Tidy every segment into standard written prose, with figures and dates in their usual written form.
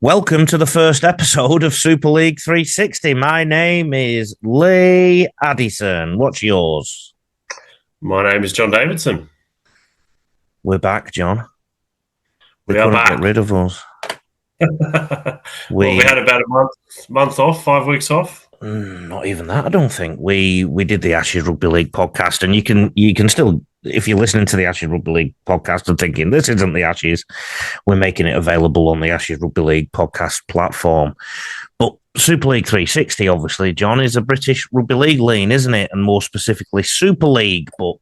Welcome to the first episode of Super League 360. My name is Lee Addison. What's yours? My name is John Davidson. We're back, John. They We are couldn't back. get rid of us. We had about a month off, 5 weeks off. Not even that, I don't think. We did the Ashes Rugby League podcast, and you can still, if you're listening to the Ashes Rugby League podcast and thinking this isn't the Ashes, we're making it available on the Ashes Rugby League podcast platform. But Super League 360, obviously, John, is a British Rugby League lean, isn't it? And more specifically, Super League. But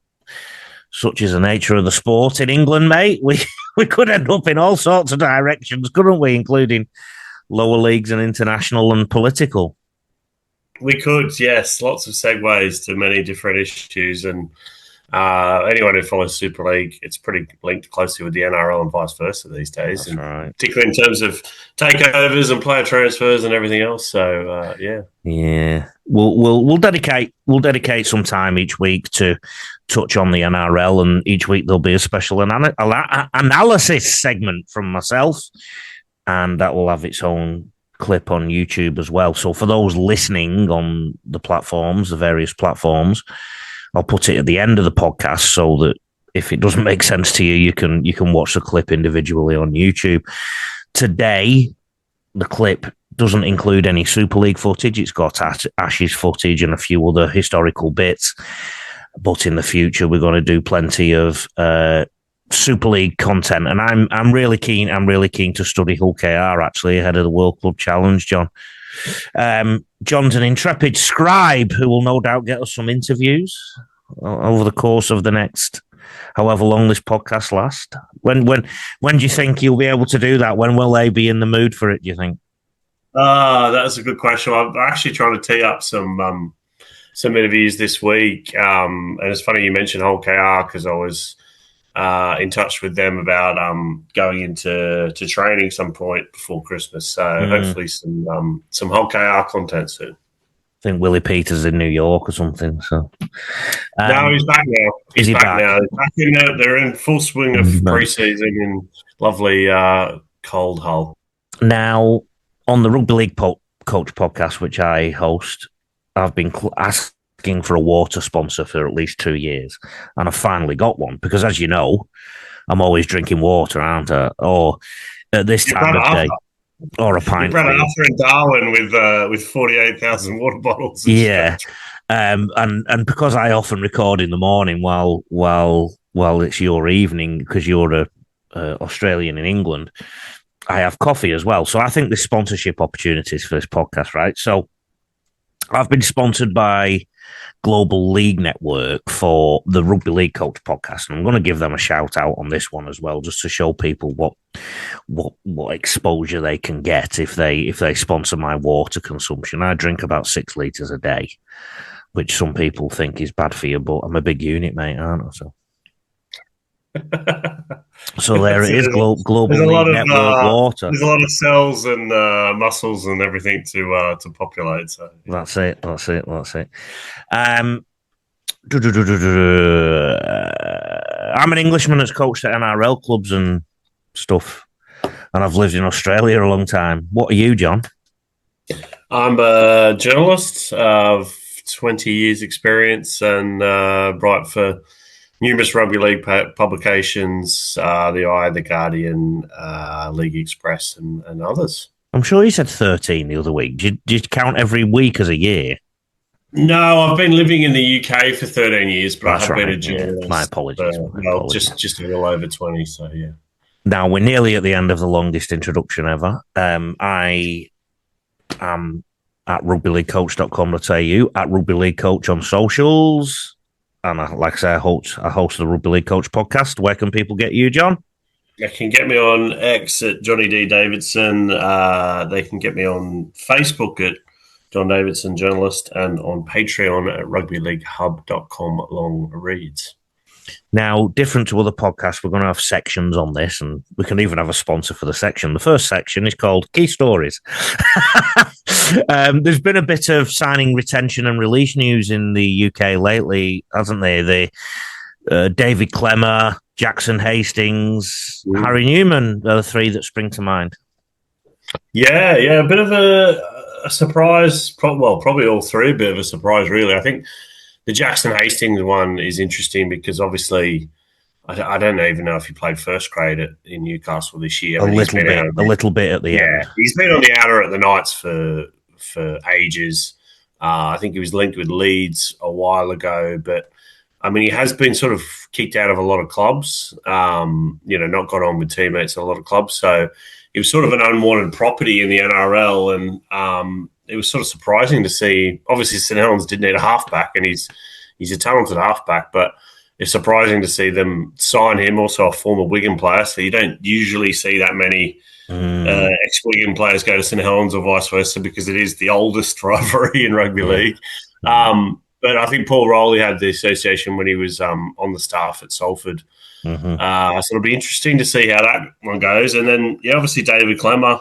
such is the nature of the sport in England, mate. We could end up in all sorts of directions, couldn't we? Including lower leagues and international and political. We could, yes. Lots of segues to many different issues. And anyone who follows Super League, it's pretty linked closely with the NRL and vice versa these days. That's right. Particularly in terms of takeovers and player transfers and everything else. So, yeah. Yeah. We'll dedicate some time each week to touch on the NRL, and each week there'll be a special analysis segment from myself, and that will have its own clip on YouTube as well. So for those listening on the various platforms, I'll put it at the end of the podcast so that if it doesn't make sense to you, you can watch the clip individually on YouTube. Today, the clip doesn't include any Super League footage. It's got Ashes footage and a few other historical bits. But in the future, we're going to do plenty of Super League content, and I'm really keen. I'm really keen to study Hull KR actually ahead of the World Club Challenge, John. John's an intrepid scribe who will no doubt get us some interviews over the course of the next however long this podcast lasts. When do you think you'll be able to do that? When will they be in the mood for it, do you think? That's a good question. I'm actually trying to tee up some interviews this week. And it's funny you mentioned Hull KR because I was in touch with them about going into training some point before Christmas. So hopefully some Hull KR content soon. I think Willie Peters in New York or something. So no, he's back now. He's back now. He's back they're in full swing of pre-season in lovely cold Hull. Now, on the Rugby League Coach podcast, which I host, I've been asking for a water sponsor for at least 2 years, and I finally got one because, as you know, I'm always drinking water, aren't I? Or at this time of day, or a pint. You ran Arthur in Darwin with 48,000 water bottles. Yeah, and because I often record in the morning while it's your evening because you're a Australian in England, I have coffee as well. So I think there's sponsorship opportunities for this podcast, right? So I've been sponsored by Global League Network for the Rugby League Coach podcast, and I'm going to give them a shout out on this one as well, just to show people what exposure they can get if they sponsor my water consumption. I drink about 6 litres a day, which some people think is bad for you, but I'm a big unit, mate, aren't I? So there it is, Global League Network water. There's a lot of cells and muscles and everything to populate. So yeah. That's it. I'm an Englishman that's coached at NRL clubs and stuff, and I've lived in Australia a long time. What are you, John? I'm a journalist of 20 years experience and write for numerous rugby league publications, the Eye, the Guardian, League Express, and others. I'm sure you said 13 the other week. Did you count every week as a year? No, I've been living in the UK for 13 years, but I have been a journalist. Yeah. My apologies. Just a little over 20, so yeah. Now, we're nearly at the end of the longest introduction ever. I am at rugbyleaguecoach.com.au, at Rugby League Coach on socials. And like I say, I host the Rugby League Coach podcast. Where can people get you, John? They can get me on X at Johnny D. Davidson. They can get me on Facebook at John Davidson Journalist and on Patreon at rugbyleaguehub.com long reads. Now, different to other podcasts, we're going to have sections on this, and we can even have a sponsor for the section. The first section is called Key Stories. There's been a bit of signing, retention, and release news in the UK lately, hasn't there? David Clemmer, Jackson Hastings, Harry Newman are the three that spring to mind. Yeah, a bit of a surprise. Probably all three a bit of a surprise, really. I think the Jackson Hastings one is interesting because obviously I don't even know if he played first grade in Newcastle this year. I mean, he's been out. A little bit at the Yeah, end. he's been on the outer at the Knights for ages. I think he was linked with Leeds a while ago, but I mean, he has been sort of kicked out of a lot of clubs. Not got on with teammates in a lot of clubs, so he was sort of an unwanted property in the NRL, and it was sort of surprising to see. Obviously, St Helens did need a halfback, and he's a talented halfback, but it's surprising to see them sign him, also a former Wigan player. So you don't usually see that many ex-Wigan players go to St Helens or vice versa because it is the oldest rivalry in rugby league. But I think Paul Rowley had the association when he was on the staff at Salford. So it'll be interesting to see how that one goes. And then, obviously David Clemmer,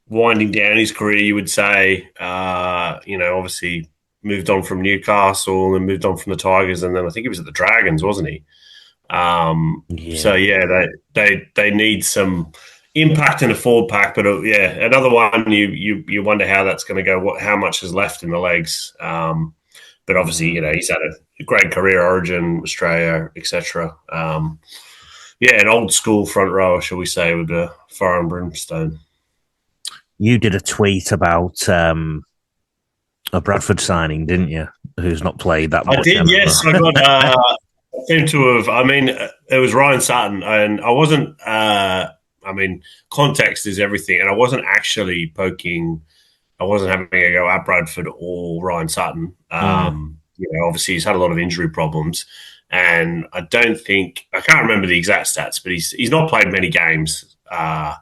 winding down his career, you would say, obviously moved on from Newcastle and moved on from the Tigers. And then I think he was at the Dragons, wasn't he? So they need some impact in a forward pack, but another one you wonder how that's going to go. How much is left in the legs? But obviously, he's had a great career, Origin, Australia, etc. An old school front rower, shall we say, with the fire and brimstone. You did a tweet about a Bradford signing, didn't you? Who's not played that much? I did, yes. I got. Seem to have. I mean, it was Ryan Sutton, and I wasn't. Context is everything, and I wasn't actually poking. I wasn't having a go at Bradford or Ryan Sutton. Obviously he's had a lot of injury problems, and I can't remember the exact stats, but he's not played many games. I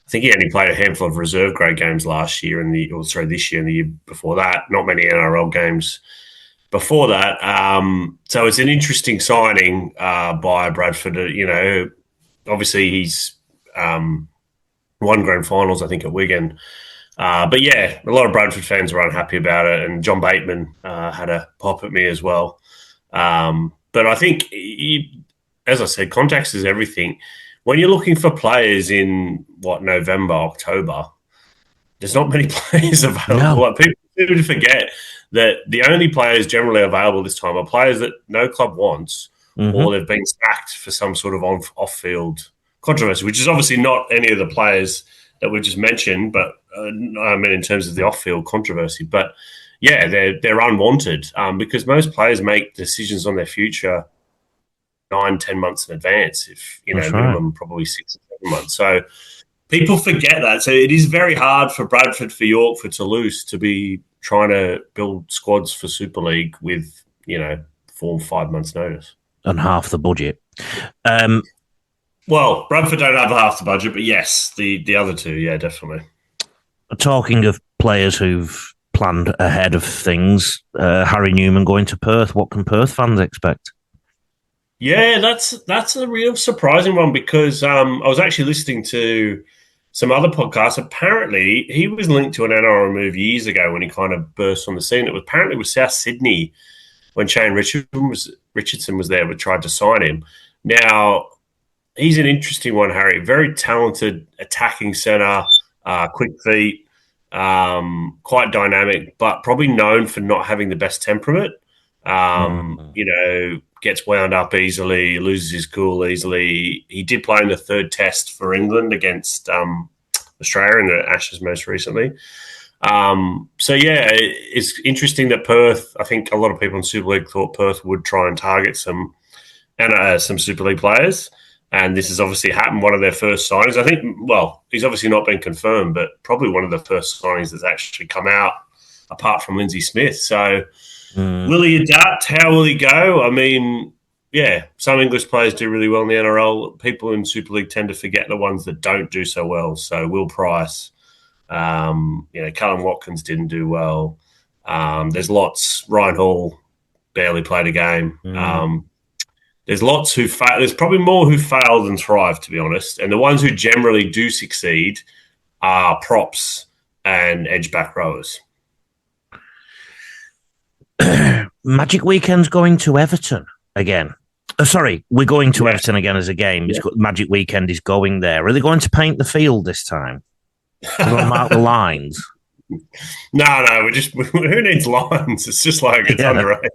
think he only played a handful of reserve grade games this year and the year before that. Not many NRL games before that. So it's an interesting signing by Bradford. Obviously he's won grand finals, I think, at Wigan. But a lot of Bradford fans were unhappy about it, and John Bateman had a pop at me as well. But I think, as I said, context is everything. When you're looking for players in November, October, there's not many players available. No. Like, people seem to forget that the only players generally available this time are players that no club wants, or they've been sacked for some sort of off-field controversy, which is obviously not any of the players that we just mentioned, but in terms of the off-field controversy. But they're unwanted because most players make decisions on their future 9-10 months in advance, if minimum probably 6 or 7 months. So people forget that. So it is very hard for Bradford, for York, for Toulouse to be trying to build squads for Super League with 4 or 5 months' notice and half the budget. Well, Bradford don't have half the budget, but yes, the other two, definitely. Talking of players who've planned ahead of things, Harry Newman going to Perth. What can Perth fans expect? Yeah, that's a real surprising one because I was actually listening to some other podcasts. Apparently, he was linked to an NRL move years ago when he kind of burst on the scene. It was apparently with South Sydney when Shane Richardson was there, but tried to sign him. Now, he's an interesting one, Harry. Very talented attacking centre, quick feet, quite dynamic, but probably known for not having the best temperament. Gets wound up easily, loses his cool easily. He did play in the third test for England against Australia in the Ashes most recently. It's interesting that Perth, I think a lot of people in Super League thought Perth would try and target some Super League players. And this has obviously happened, one of their first signings. I think, he's obviously not been confirmed, but probably one of the first signings that's actually come out apart from Lindsay Smith. So will he adapt? How will he go? I mean, some English players do really well in the NRL. People in Super League tend to forget the ones that don't do so well. So Will Price, Callum Watkins didn't do well. There's lots. Ryan Hall barely played a game. There's lots who fail. There's probably more who fail than thrive, to be honest. And the ones who generally do succeed are props and edge back rowers. Magic Weekend's going to Everton again. Sorry, we're going to Everton again as a game. It's got, Magic Weekend is going there. Are they going to paint the field this time? They're going to mark the lines. No, who needs lines? It's just like it's underrated.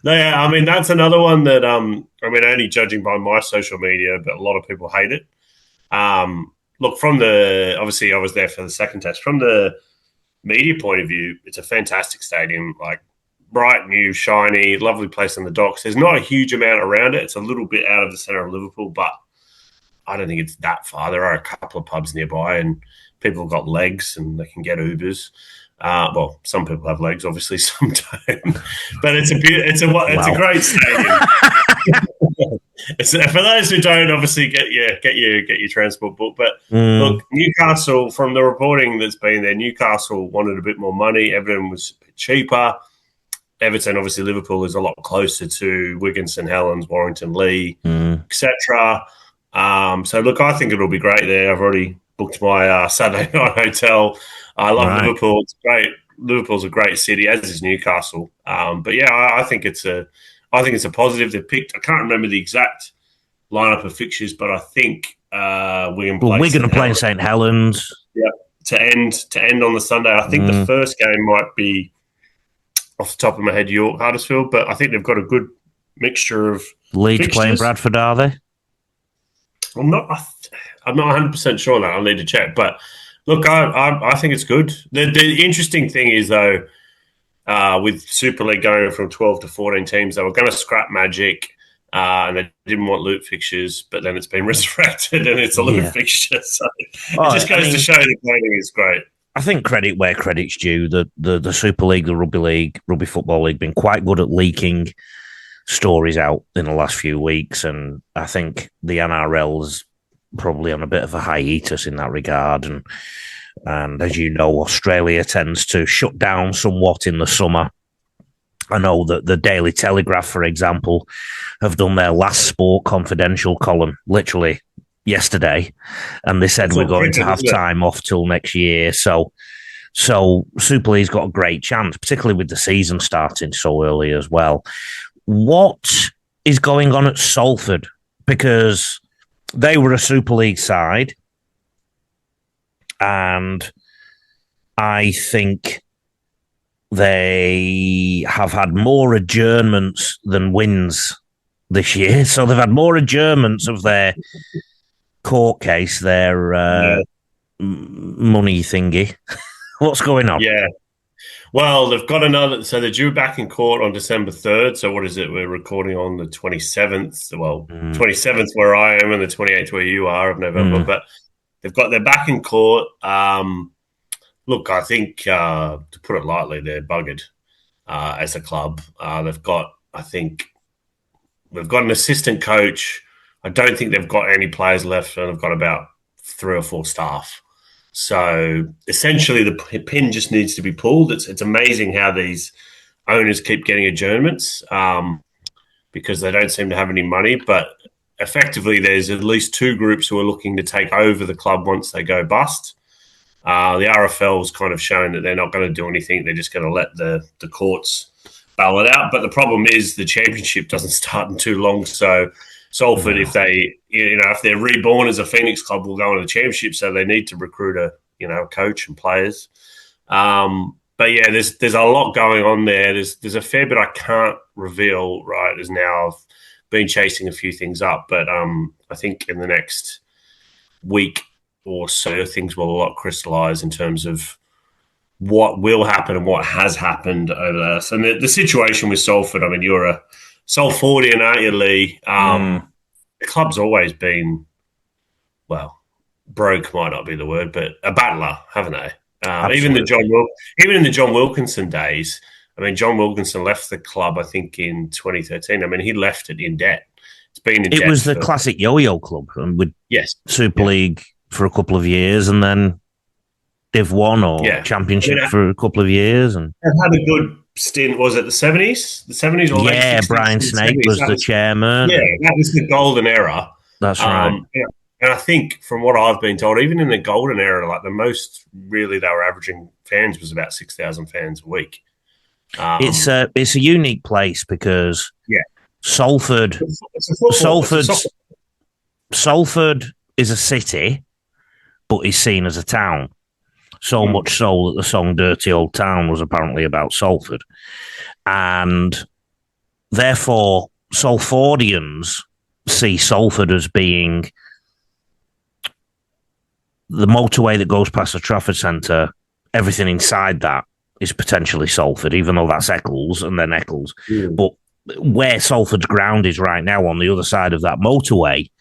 No, yeah, I mean that's another one that only judging by my social media, but a lot of people hate it. Look, obviously I was there for the second test. From the media point of view, it's a fantastic stadium, like bright, new, shiny, lovely place on the docks. There's not a huge amount around it. It's a little bit out of the centre of Liverpool, but I don't think it's that far. There are a couple of pubs nearby, and people have got legs and they can get Ubers. Well, some people have legs, obviously, some don't. But it's a great stadium. For those who don't, obviously, get your transport booked. But look, Newcastle, from the reporting that's been there, Newcastle wanted a bit more money. Everton was a bit cheaper. Everton, obviously, Liverpool is a lot closer to Wigan, St Helens, Warrington, Lee, etc. So, look, I think it'll be great there. I've already booked my Saturday night hotel. I love Liverpool. It's great. Liverpool's a great city, as is Newcastle. But yeah, I think it's a positive. They picked. I can't remember the exact lineup of fixtures, but I think Wigan are playing St Helens. Yeah, to end on the Sunday. I think the first game might be, off the top of my head, York Huddersfield, but I think they've got a good mixture of Leeds fixtures. Playing Bradford, are they? I'm not 100% sure on that. I'll need to check. But look, I think it's good. The interesting thing is, though, with Super League going from 12 to 14 teams, they were going to scrap Magic, and they didn't want loot fixtures, but then it's been resurrected and it's a loot fixture. So it just goes to show the planning is great. I think credit where credit's due. The Super League, the Rugby League, Rugby Football League, been quite good at leaking stories out in the last few weeks, and I think the NRL's probably on a bit of a hiatus in that regard. And as you know, Australia tends to shut down somewhat in the summer. I know that the Daily Telegraph, for example, have done their last Sport Confidential column literally yesterday, and they said we're going to have time off till next year. So Super League's got a great chance, particularly with the season starting so early as well. What is going on at Salford? Because they were a Super League side, and I think they have had more adjournments than wins this year. So they've had more adjournments of their court case, their money thingy. What's going on? Yeah. Well, they've got another. So they're due back in court on December 3rd. So what is it? We're recording on the 27th. Well, 27th where I am and the 28th where you are of November. But they're back in court. Look, I think, to put it lightly, they're buggered as a club. They've got an assistant coach. I don't think they've got any players left, and they've got about 3 or 4 staff. So essentially, the pin just needs to be pulled. It's amazing how these owners keep getting adjournments because they don't seem to have any money. But effectively, there's at least 2 groups who are looking to take over the club once they go bust. The RFL's kind of shown that they're not going to do anything. They're just going to let the courts bail it out. But the problem is the championship doesn't start in too long. So Salford, if they're reborn as a Phoenix club, will go into the championship. So they need to recruit a coach and players. But yeah, there's a lot going on there. There's a fair bit I can't reveal right as now. I've been chasing a few things up, but I think in the next week or so, things will a lot crystallise in terms of what will happen and what has happened over this. And the situation with Salford, I mean, you're a Salfordian, aren't you, Lee? The club's always been, well, broke might not be the word, but a battler, haven't they? Even in the John Wilkinson days. I mean, John Wilkinson left the club, I think, in 2013. I mean, he left it in debt. It's been in debt. It was the classic yo-yo club with Super League for a couple of years, and then Div 1 or Championship for a couple of years. And they've had a good stint. Was it the 70s? The 70s or late 60s? Brian Snake was the chairman. Yeah, that was the golden era. That's right. And I think from what I've been told, even in the golden era, like the most really they were averaging fans was about 6,000 fans a week. It's a unique place because Salford, Salford is a city, but is seen as a town. So much so that the song Dirty Old Town was apparently about Salford. And therefore, Salfordians see Salford as being the motorway that goes past the Trafford Centre. Everything inside that is potentially Salford, even though that's Eccles and then Eccles. But where Salford's ground is right now, on the other side of that motorway,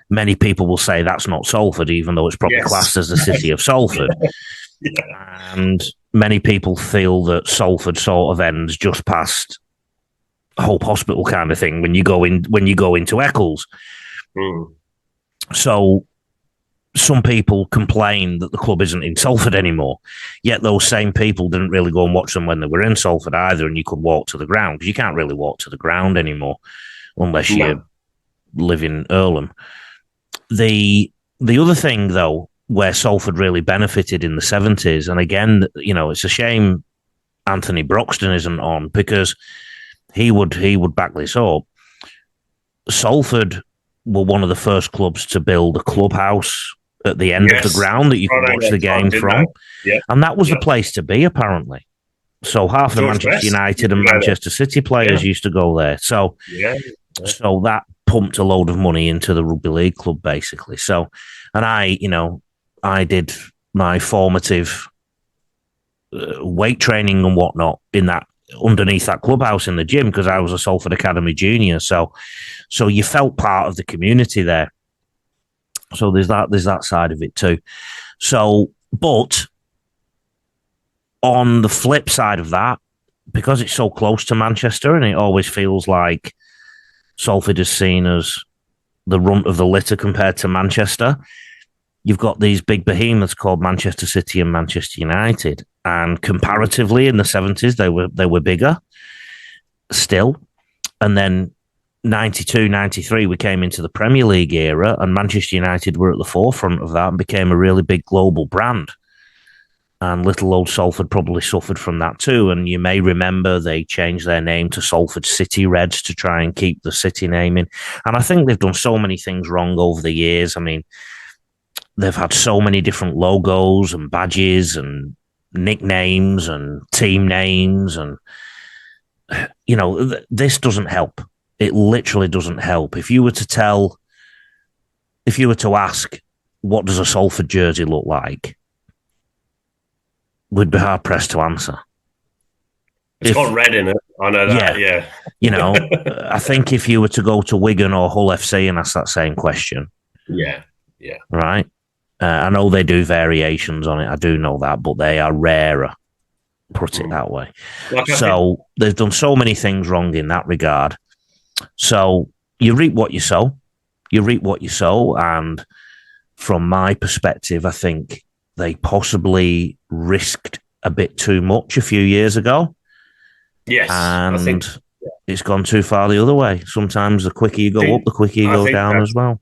many people will say that's not Salford, even though it's probably classed as the city of Salford. And many people feel that Salford sort of ends just past Hope Hospital kind of thing when you go into Eccles. So some people complain that the club isn't in Salford anymore, yet those same people didn't really go and watch them when they were in Salford either, and you could walk to the ground, because you can't really walk to the ground anymore unless you live in Earlham. The other thing, though, where Salford really benefited in the 70s, and again, it's a shame Anthony Broxton isn't on, because he would back this up. Salford were one of the first clubs to build a clubhouse at the end of the ground that you could watch the game from. And that was the place to be, apparently. So half the Manchester United and Manchester City players used to go there. So that pumped a load of money into the rugby league club, basically. So, and I did my formative weight training and whatnot in that, underneath that clubhouse in the gym, because I was a Salford Academy junior. So you felt part of the community there. So there's that side of it too. So, but on the flip side of that, because it's so close to Manchester, and it always feels like Salford is seen as the runt of the litter compared to Manchester, you've got these big behemoths called Manchester City and Manchester United. And comparatively, in the 70s, they were bigger still. And then 92, 93, we came into the Premier League era, and Manchester United were at the forefront of that and became a really big global brand. And little old Salford probably suffered from that too. And you may remember they changed their name to Salford City Reds to try and keep the city name in. And I think they've done so many things wrong over the years. I mean, they've had so many different logos and badges and nicknames and team names, and this doesn't help. It literally doesn't help. If you were to ask, what does a Salford jersey look like, we'd be hard pressed to answer. It's got red in it. I know that. Yeah. I think if you were to go to Wigan or Hull FC and ask that same question, right. I know they do variations on it. I do know that, but they are rarer, put it that way. So they've done so many things wrong in that regard. So you reap what you sow. And from my perspective, I think they possibly risked a bit too much a few years ago. Yes. And I think it's gone too far the other way. Sometimes the quicker you go up, the quicker you go down as well.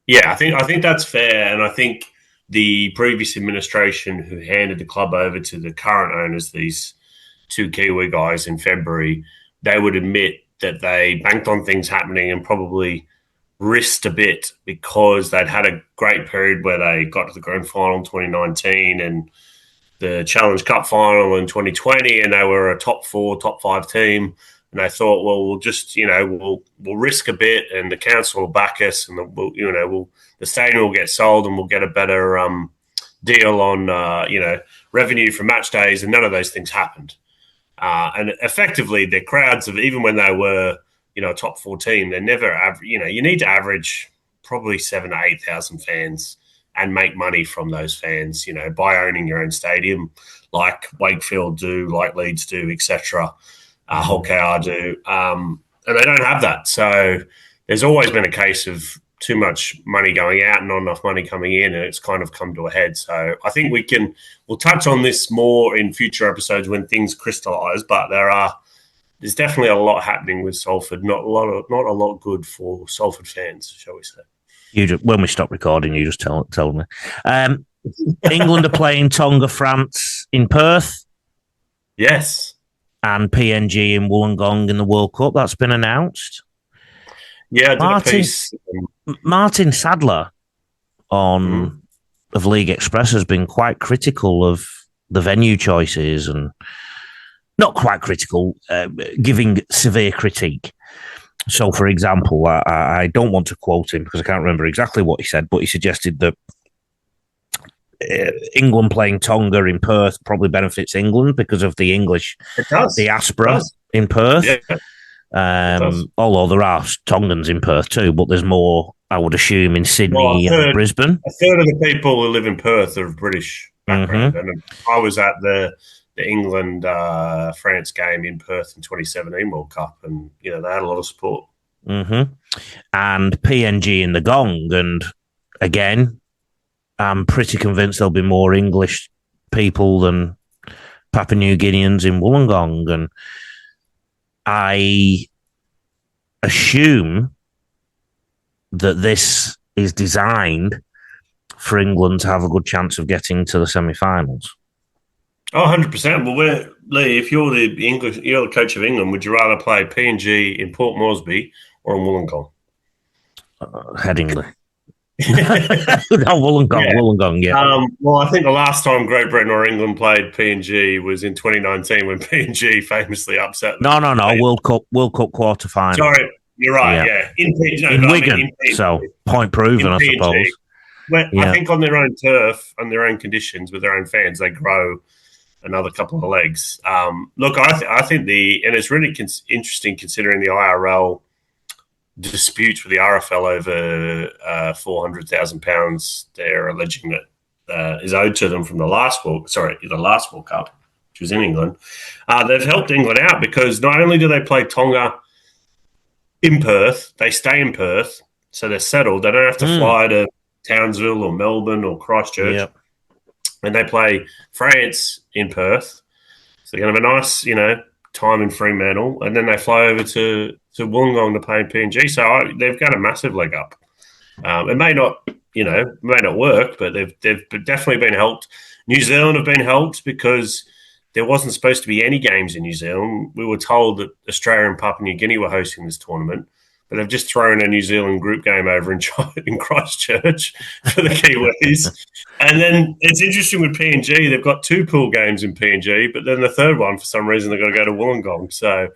Yeah, I think that's fair, and I think the previous administration who handed the club over to the current owners, these two Kiwi guys in February, they would admit that they banked on things happening and probably risked a bit, because they'd had a great period where they got to the grand final in 2019 and the Challenge Cup final in 2020, and they were a top 4, top 5 team. And they thought, well, we'll just, we'll risk a bit, and the council will back us, and the stadium will get sold, and we'll get a better deal on, revenue from match days. And none of those things happened. And effectively, their crowds of, even when they were, a top 4 team, they never, you need to average probably 7,000 to 8,000 fans and make money from those fans, by owning your own stadium, like Wakefield do, like Leeds do, etc. Hull KR do, and they don't have that. So there's always been a case of too much money going out and not enough money coming in, and it's kind of come to a head. So I think we'll touch on this more in future episodes when things crystallise. But there's definitely a lot happening with Salford. Not a lot good for Salford fans, shall we say? When we stop recording, you just tell me. England are playing Tonga, France in Perth. Yes. and PNG in Wollongong in the World Cup. That's been announced. Yeah, I did a piece. Martin Sadler of League Express has been quite critical of the venue choices, and not quite critical, giving severe critique. So, for example, I don't want to quote him because I can't remember exactly what he said, but he suggested that England playing Tonga in Perth probably benefits England because of the English diaspora in Perth. Yeah. Although there are Tongans in Perth too, but there's more, I would assume, in Sydney and Brisbane. A third of the people who live in Perth are of British background. And I was at the England-France game in Perth in 2017 World Cup, and they had a lot of support. And PNG in the Gong, and again, I'm pretty convinced there'll be more English people than Papua New Guineans in Wollongong, and I assume that this is designed for England to have a good chance of getting to the semi-finals. Oh, 100%. Well, Lee, if you're the coach of England, would you rather play PNG in Port Moresby or in Wollongong? Headingley. Wollongong, yeah. Well, I think the last time Great Britain or England played PNG was in 2019 when PNG famously upset them. No, World Cup quarter final. Sorry, you're right, yeah. In Wigan, so point proven, I suppose. Well, I think on their own turf, on their own conditions, with their own fans, they grow another couple of legs. Look, I think and it's really interesting considering the IRL disputes with the RFL over £400,000 they're alleging that is owed to them from the last World Cup, which was in England. They've helped England out because not only do they play Tonga in Perth, they stay in Perth, so they're settled. They don't have to fly to Townsville or Melbourne or Christchurch. Yep. And they play France in Perth. So they're going to have a nice, time in Fremantle, and then they fly over to Wollongong to play in PNG. So they've got a massive leg up. It may not work, but they've definitely been helped. New Zealand have been helped because there wasn't supposed to be any games in New Zealand. We were told that Australia and Papua New Guinea were hosting this tournament, but they've just thrown a New Zealand group game over in Christchurch for the Kiwis. And then it's interesting with PNG, they've got 2 pool games in PNG, but then the third one, for some reason, they've got to go to Wollongong. So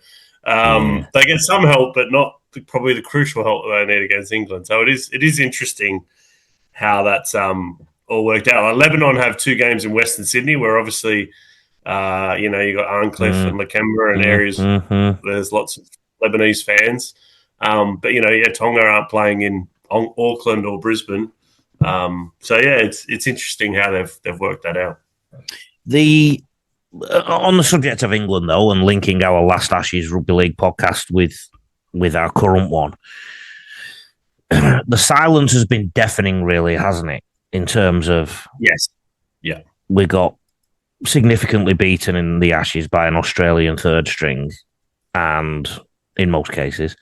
they get some help, but not probably the crucial help that they need against England. So it is interesting how that's all worked out. Like Lebanon have 2 games in Western Sydney, where obviously, you got Arncliffe and Lakemba and areas. There's lots of Lebanese fans. But Tonga aren't playing in Auckland or Brisbane. It's interesting how they've worked that out. On the subject of England, though, and linking our last Ashes Rugby League podcast with our current one, the silence has been deafening, really, hasn't it? In terms of we got significantly beaten in the Ashes by an Australian third string, and in most cases,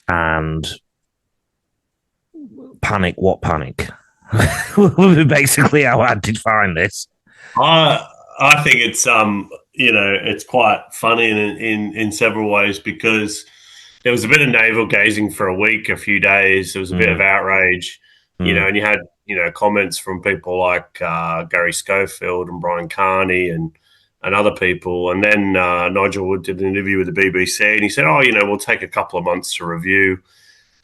and panic. What panic? Basically, how I define this. I think it's it's quite funny in several ways because there was a bit of navel gazing for a few days. There was a bit of outrage, and you had comments from people like Gary Schofield and Brian Carney and other people. And then Nigel Wood did an interview with the BBC and he said, we'll take a couple of months to review.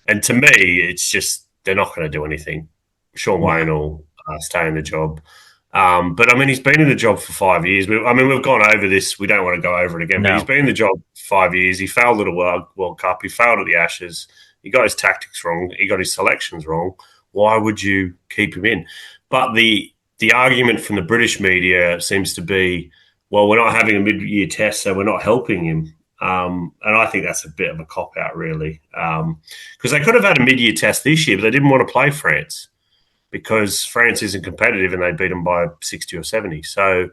And to me, it's just they're not going to do anything. Sean Wayne will stay in the job. But, he's been in the job for 5 years. We've gone over this. We don't want to go over it again. No. But he's been in the job for 5 years. He failed at a World Cup. He failed at the Ashes. He got his tactics wrong. He got his selections wrong. Why would you keep him in? But the argument from the British media seems to be, well, we're not having a mid-year test, so we're not helping him. And I think that's a bit of a cop-out, really. Because they could have had a mid-year test this year, but they didn't want to play France because France isn't competitive and they beat them by 60 or 70. So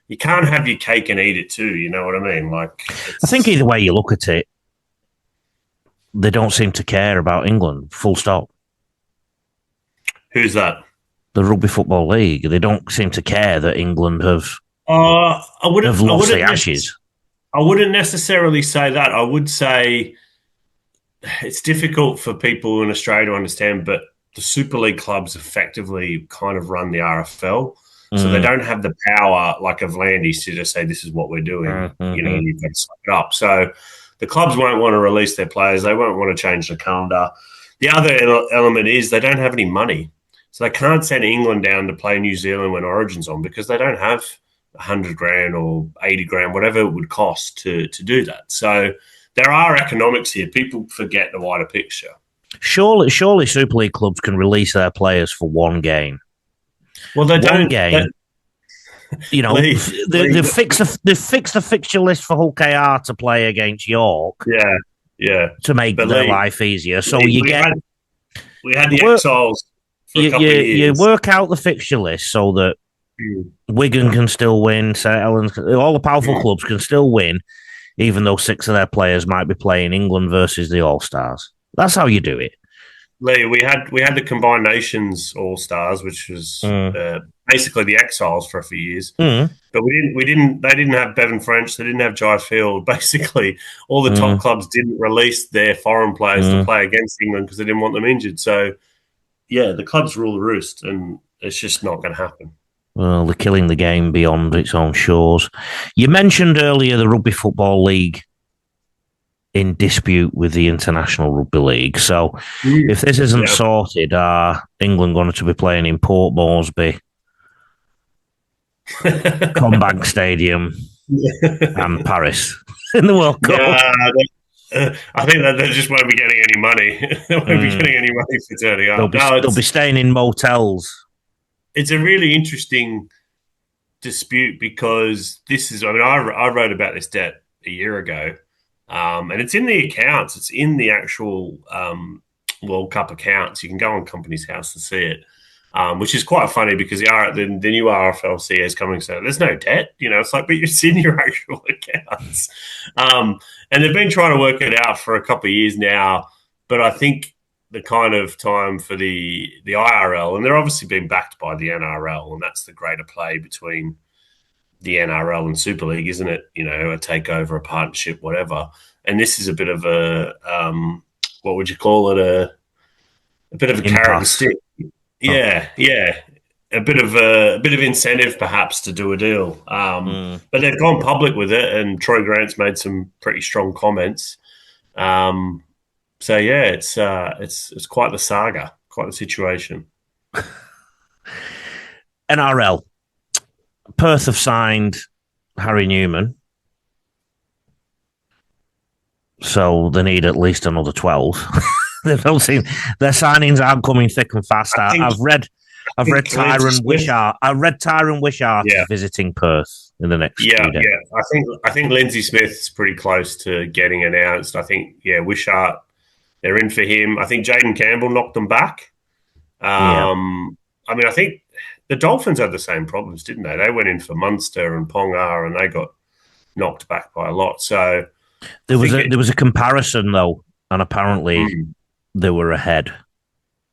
you can't have your cake and eat it too, you know what I mean? I think either way you look at it, they don't seem to care about England, full stop. Who's that? The Rugby Football League. They don't seem to care that England have lost the Ashes. I wouldn't necessarily say that. I would say it's difficult for people in Australia to understand, but the Super League clubs effectively kind of run the RFL. So they don't have the power like of Landys to just say, this is what we're doing. You've got to suck it up. So the clubs won't want to release their players. They won't want to change the calendar. The other element is they don't have any money. So they can't send England down to play New Zealand when Origin's on because they don't have 100 grand or 80 grand, whatever it would cost to do that. So there are economics here. People forget the wider picture. Surely Super League clubs can release their players for one game. Well, they don't. One game. They've fixed the fixture list for Hull KR to play against York. Yeah. To make their life easier. So we had the Exiles for a couple of years. You work out the fixture list so that Wigan can still win, St Helens, all the powerful clubs can still win, even though 6 of their players might be playing England versus the All-Stars. That's how you do it. Lee, we had the Combined Nations All-Stars, which was basically the Exiles for a few years. But they didn't have Bevan French, they didn't have Jai Field. Basically, all the top clubs didn't release their foreign players to play against England because they didn't want them injured. So, yeah, the clubs rule the roost, and it's just not going to happen. Well, they're killing the game beyond its own shores. You mentioned earlier the Rugby Football League in dispute with the International Rugby League. So if this isn't sorted, are England going to be playing in Port Moresby, Combank Stadium, and Paris in the World Cup? I think that they just won't be getting any money. They won't be getting any money for turning up. They'll be staying in motels. It's a really interesting dispute because this is, I wrote about this debt a year ago. And it's in the accounts. It's in the actual World Cup accounts. You can go on Company's House and see it, which is quite funny because the new RFLC is coming. So there's no debt. It's like, but it's in your actual accounts. And they've been trying to work it out for a couple of years now. But I think the kind of time for the IRL, and they're obviously being backed by the NRL, and that's the greater play between the NRL and Super League, isn't it? A takeover, a partnership, whatever. And this is a bit of a what would you call it? A bit of a carrot and stick. Yeah. A bit of incentive, perhaps, to do a deal. But they've gone public with it, and Troy Grant's made some pretty strong comments. So yeah, it's quite the saga, quite the situation. NRL. Perth have signed Harry Newman, so they need at least another 12. They've all seen their signings aren't coming thick and fast. I've read Tyron Wishart. I read Tyron Wishart visiting Perth in the next few days. I think Lindsay Smith's pretty close to getting announced. I think Wishart, they're in for him. I think Jaden Campbell knocked them back. I think the Dolphins had the same problems, didn't they? They went in for Munster and Ponga, and they got knocked back by a lot. So there was a comparison though, and apparently they were ahead.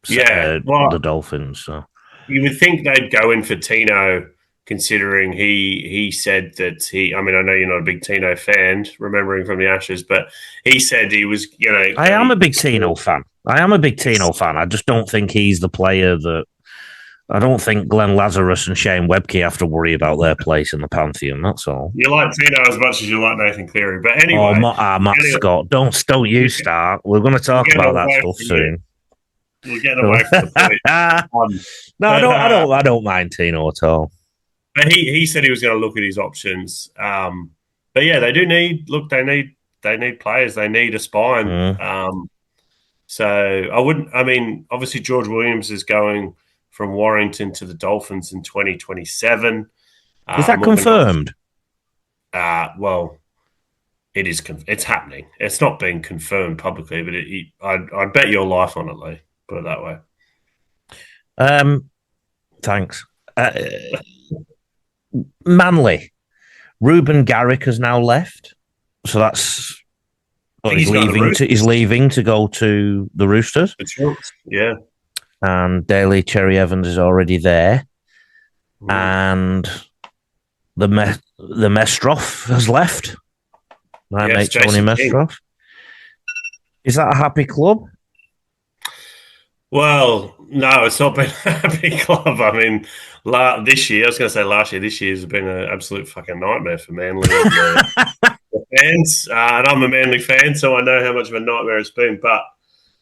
The Dolphins. So you would think they'd go in for Tino, considering he said that he. I know you're not a big Tino fan, remembering from the Ashes, but he said he was. I am a big Tino fan. I just don't think he's the player that. I don't think Glenn Lazarus and Shane Webke have to worry about their place in the Pantheon. That's all. You like Tino as much as you like Nathan Cleary, but anyway. Matt Scott, don't you start. We're going to talk about that stuff soon. We'll get away from the point. I don't mind Tino at all. But he said he was going to look at his options. But yeah, they do need. Look, they need players. They need a spine. So I wouldn't. Obviously George Williams is going from Warrington to the Dolphins in 2027. Is that confirmed? Well, it is. It's happening. It's not being confirmed publicly, but I'd bet your life on it, Lee. Put it that way. Thanks. Manly. Ruben Garrick has now left, so that's he's leaving to go to the Roosters. Yeah. And Daly Cherry Evans is already there, and the Mestroff has left. My Yes, mate Tony Jason King. Mestroff. Is that a happy club? Well, no, it's not been a happy club. I mean, this year, I was going to say last year, this year has been an absolute fucking nightmare for Manly and the fans. And I'm a Manly fan, so I know how much of a nightmare it's been. But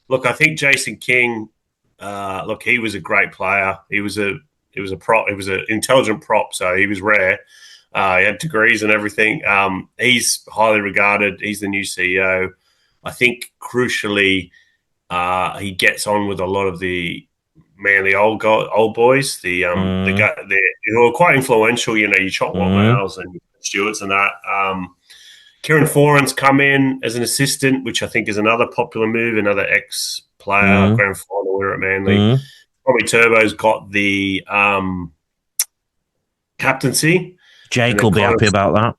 look, I think Jason King, look, he was a great player. He was a prop. He was an intelligent prop, so he was rare. He had degrees and everything. He's highly regarded. He's the new CEO. I think crucially, he gets on with a lot of the Manly old boys, the guy who are quite influential. You know, you Chop Miles and Stewart's and that. Kieran Foran's come in as an assistant, which I think is another popular move. Another ex-player, grand final winner at Manly. Tommy Turbo's got the captaincy. Jake will be happy about that.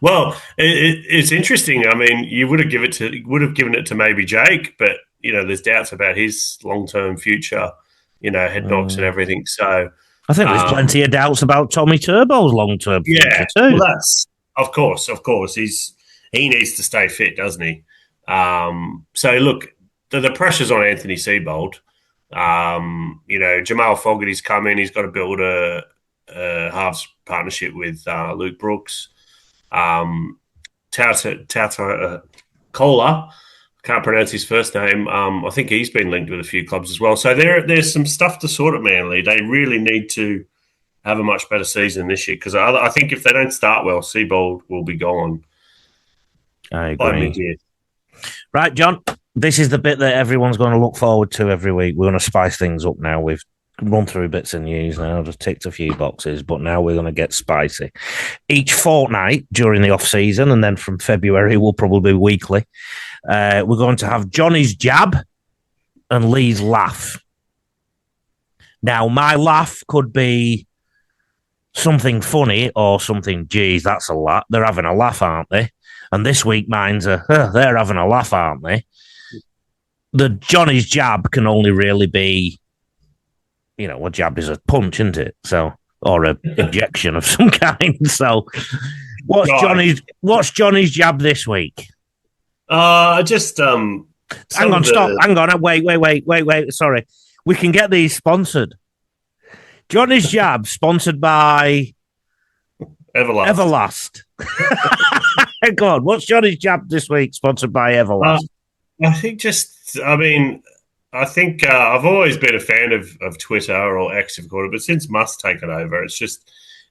Well, it's interesting. I mean, you would have given it to maybe Jake, but you know, there's doubts about his long-term future. You know, head knocks and everything. So I think there's plenty of doubts about Tommy Turbo's long-term future too. Well, that's of course. He needs to stay fit, doesn't he? So look, the pressure's on Anthony Seibold. You know, Jamal Fogarty's come in. He's got to build a halves partnership with Luke Brooks. Tauta Kola, can't pronounce his first name. I think he's been linked with a few clubs as well. So there's some stuff to sort at Manly. They really need to have a much better season this year because I think if they don't start well, Seibold will be gone. I agree. Right, John, this is the bit that everyone's going to look forward to every week. We're going to spice things up now. We've run through bits of news now, just ticked a few boxes, but now we're going to get spicy. Each fortnight during the off-season, and then from February, we'll probably be weekly, we're going to have Johnny's Jab and Lee's Laugh. Now, my laugh could be something funny or something, geez, that's a lot. They're having a laugh, aren't they? And this week, mine's they're having a laugh, aren't they? The Johnny's Jab can only really be, you know, a jab is a punch, isn't it? So, or an injection of some kind. So, what's Johnny's Jab this week? Just hang on, stop. Hang on. Wait. Sorry. We can get these sponsored. Johnny's Jab, sponsored by Everlast. Go on. What's Johnny's Jab this week, sponsored by Everlast? I think I think I've always been a fan of Twitter or X, if you call it, but since Musk's taken over, it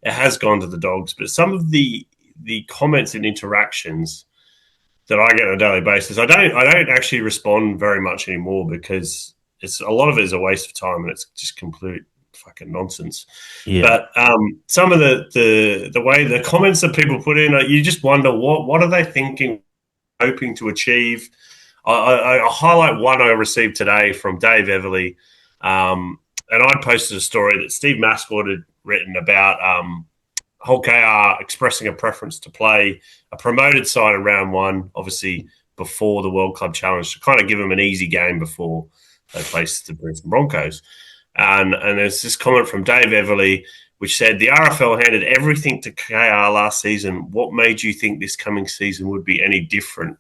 has gone to the dogs. But some of the comments and interactions that I get on a daily basis, I don't actually respond very much anymore because a lot of it is a waste of time and it's just complete fucking nonsense. Yeah. But some of the way the comments that people put in, you just wonder what are they thinking, hoping to achieve. I highlight one I received today from Dave Everly, and I posted a story that Steve Mascott had written about Hull KR expressing a preference to play a promoted side in round one, obviously before the World Club Challenge, to kind of give them an easy game before they faced the Brisbane Broncos. And there's this comment from Dave Everly, which said, the RFL handed everything to KR last season. What made you think this coming season would be any different? ?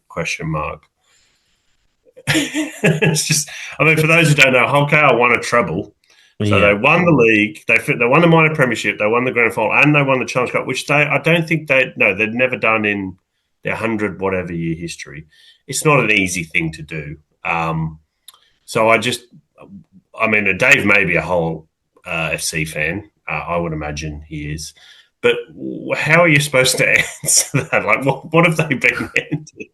It's just, I mean, for those who don't know, Hull KR won a treble. So they won the league, they won the minor premiership, they won the grand final, and they won the Challenge Cup, which I don't think they'd never done in their 100 whatever year history. It's not an easy thing to do. So Dave may be a Hull FC fan. I would imagine he is. But how are you supposed to answer that? Like, what have they been handed?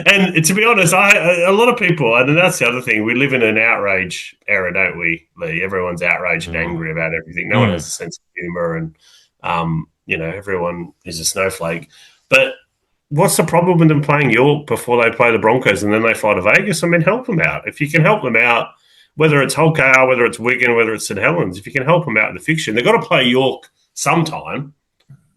And to be honest, a lot of people, and that's the other thing, we live in an outrage era, don't we, Lee? Everyone's outraged and angry about everything. No one has a sense of humour and, everyone is a snowflake. But what's the problem with them playing York before they play the Broncos and then they fly to Vegas? I mean, help them out. If you can help them out, whether it's Hull KR, whether it's Wigan, whether it's St Helens, if you can help them out in the fiction, they've got to play York sometime.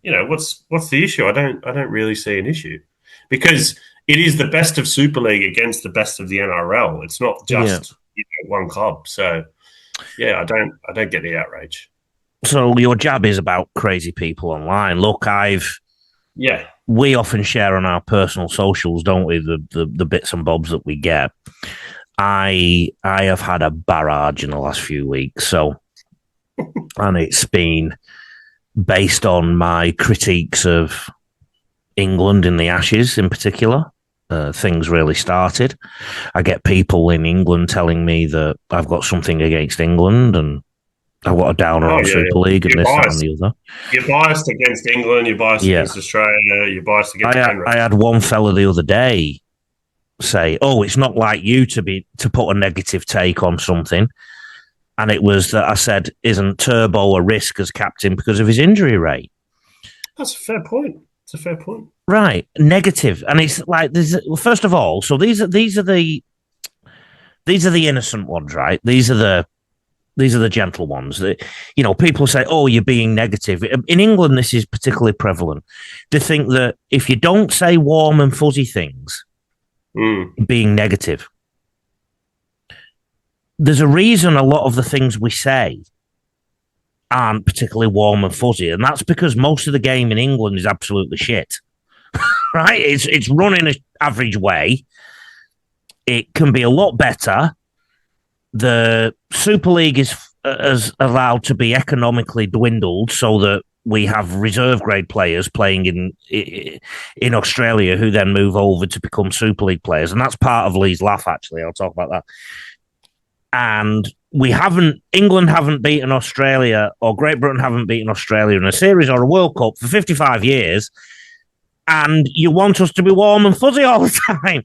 You know, what's the issue? I don't really see an issue because it is the best of Super League against the best of the NRL. It's not just one club. So, I don't get the outrage. So your jab is about crazy people online. Look, I've Yeah. We often share on our personal socials, don't we? The bits and bobs that we get. I have had a barrage in the last few weeks, so and it's been based on my critiques of England in the Ashes in particular. Things really started. I get people in England telling me that I've got something against England and I've got a downer on Super League and this, that, and the other. You're biased against England. You're biased against Australia. You're biased against Penrith. I had one fella the other day say, "Oh, it's not like you to put a negative take on something," and it was that I said, "Isn't Turbo a risk as captain because of his injury rate?" That's a fair point. It's a fair point. Right, negative, and it's like first of all, so these are the innocent ones, right? These are the gentle ones. That, people say, "Oh, you're being negative." In England, this is particularly prevalent. They think that if you don't say warm and fuzzy things, being negative. There's a reason a lot of the things we say aren't particularly warm and fuzzy, and that's because most of the game in England is absolutely shit. Right? It's run in an average way. It can be a lot better. The Super League is allowed to be economically dwindled so that we have reserve grade players playing in Australia who then move over to become Super League players. And that's part of Lee's laugh, actually. I'll talk about that. And England haven't beaten Australia, or Great Britain haven't beaten Australia in a series or a World Cup for 55 years. And you want us to be warm and fuzzy all the time.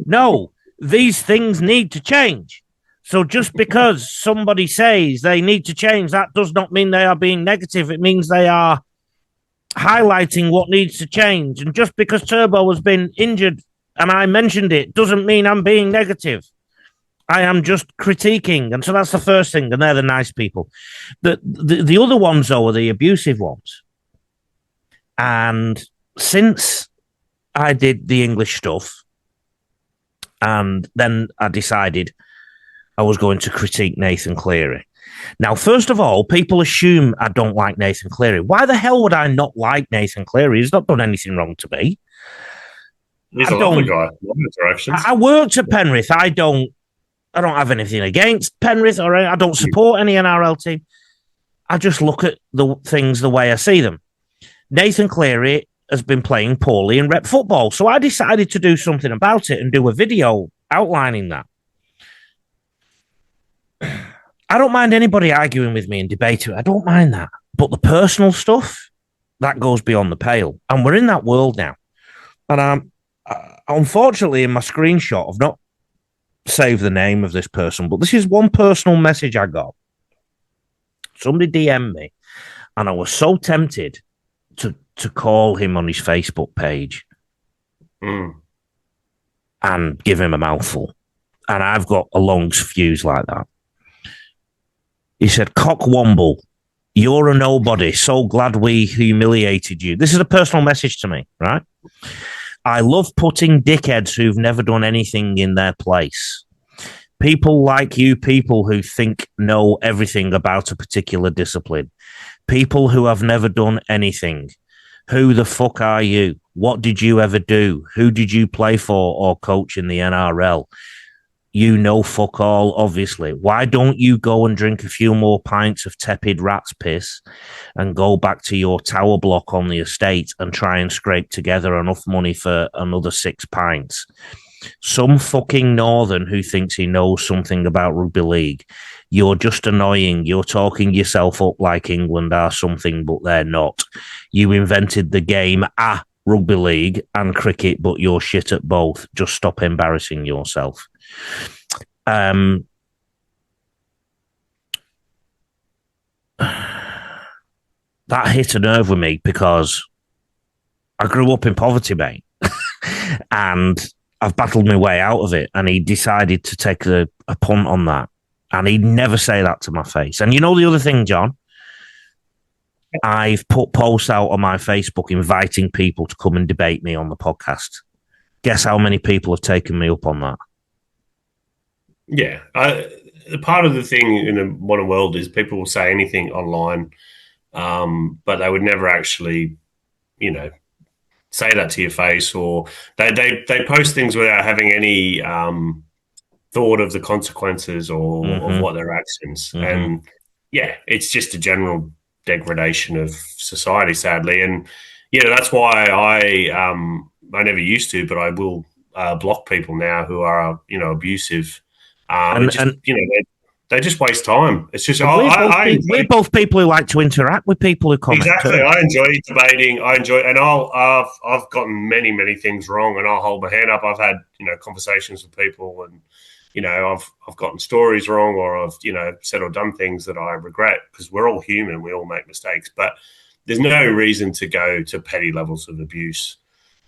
No, these things need to change. So just because somebody says they need to change, that does not mean they are being negative. It means they are highlighting what needs to change. And just because Turbo has been injured and I mentioned it doesn't mean I'm being negative. I am just critiquing. And so that's the first thing. And they're the nice people. The other ones, though, are the abusive ones. And since I did the English stuff, and then I decided I was going to critique Nathan Cleary. Now, first of all, people assume I don't like Nathan Cleary. Why the hell would I not like Nathan Cleary? He's not done anything wrong to me. He's a lovely guy. I worked at Penrith. I don't have anything against Penrith, or I don't support any NRL team. I just look at the things the way I see them. Nathan Cleary has been playing poorly in rep football, so I decided to do something about it and do a video outlining that. I don't mind anybody arguing with me and debating. I don't mind that. But the personal stuff, that goes beyond the pale. And we're in that world now. And unfortunately, in my screenshot, I've not saved the name of this person, but this is one personal message I got. Somebody DM'd me, and I was so tempted to call him on his Facebook page and give him a mouthful. And I've got a long fuse like that. He said, "Cockwomble, you're a nobody. So glad we humiliated you." This is a personal message to me, right? "I love putting dickheads who've never done anything in their place. People like you, people who think know everything about a particular discipline. People who have never done anything. Who the fuck are you? What did you ever do? Who did you play for or coach in the NRL? You know fuck all, obviously. Why don't you go and drink a few more pints of tepid rat's piss and go back to your tower block on the estate and try and scrape together enough money for another 6 pints? Some fucking northern who thinks he knows something about rugby league. You're just annoying. You're talking yourself up like England are something, but they're not. You invented the game, rugby league and cricket, but you're shit at both. Just stop embarrassing yourself." That hit a nerve with me because I grew up in poverty, mate, and I've battled my way out of it. And he decided to take a punt on that, and he'd never say that to my face. And you know the other thing, John, I've put posts out on my Facebook inviting people to come and debate me on the podcast. Guess how many people have taken me up on that? Yeah. Part of the thing in the modern world is people will say anything online, but they would never actually, say that to your face, or they post things without having any thought of the consequences or of what their actions. And yeah, it's just a general degradation of society, sadly. And that's why I never used to, but I will block people now who are abusive. They just waste time. It's just we're both people who like to interact with people who comment. Exactly, too. I enjoy debating. And I've gotten many things wrong, and I'll hold my hand up. I've had conversations with people, and I've gotten stories wrong, or I've said or done things that I regret, because we're all human. We all make mistakes, but there's no reason to go to petty levels of abuse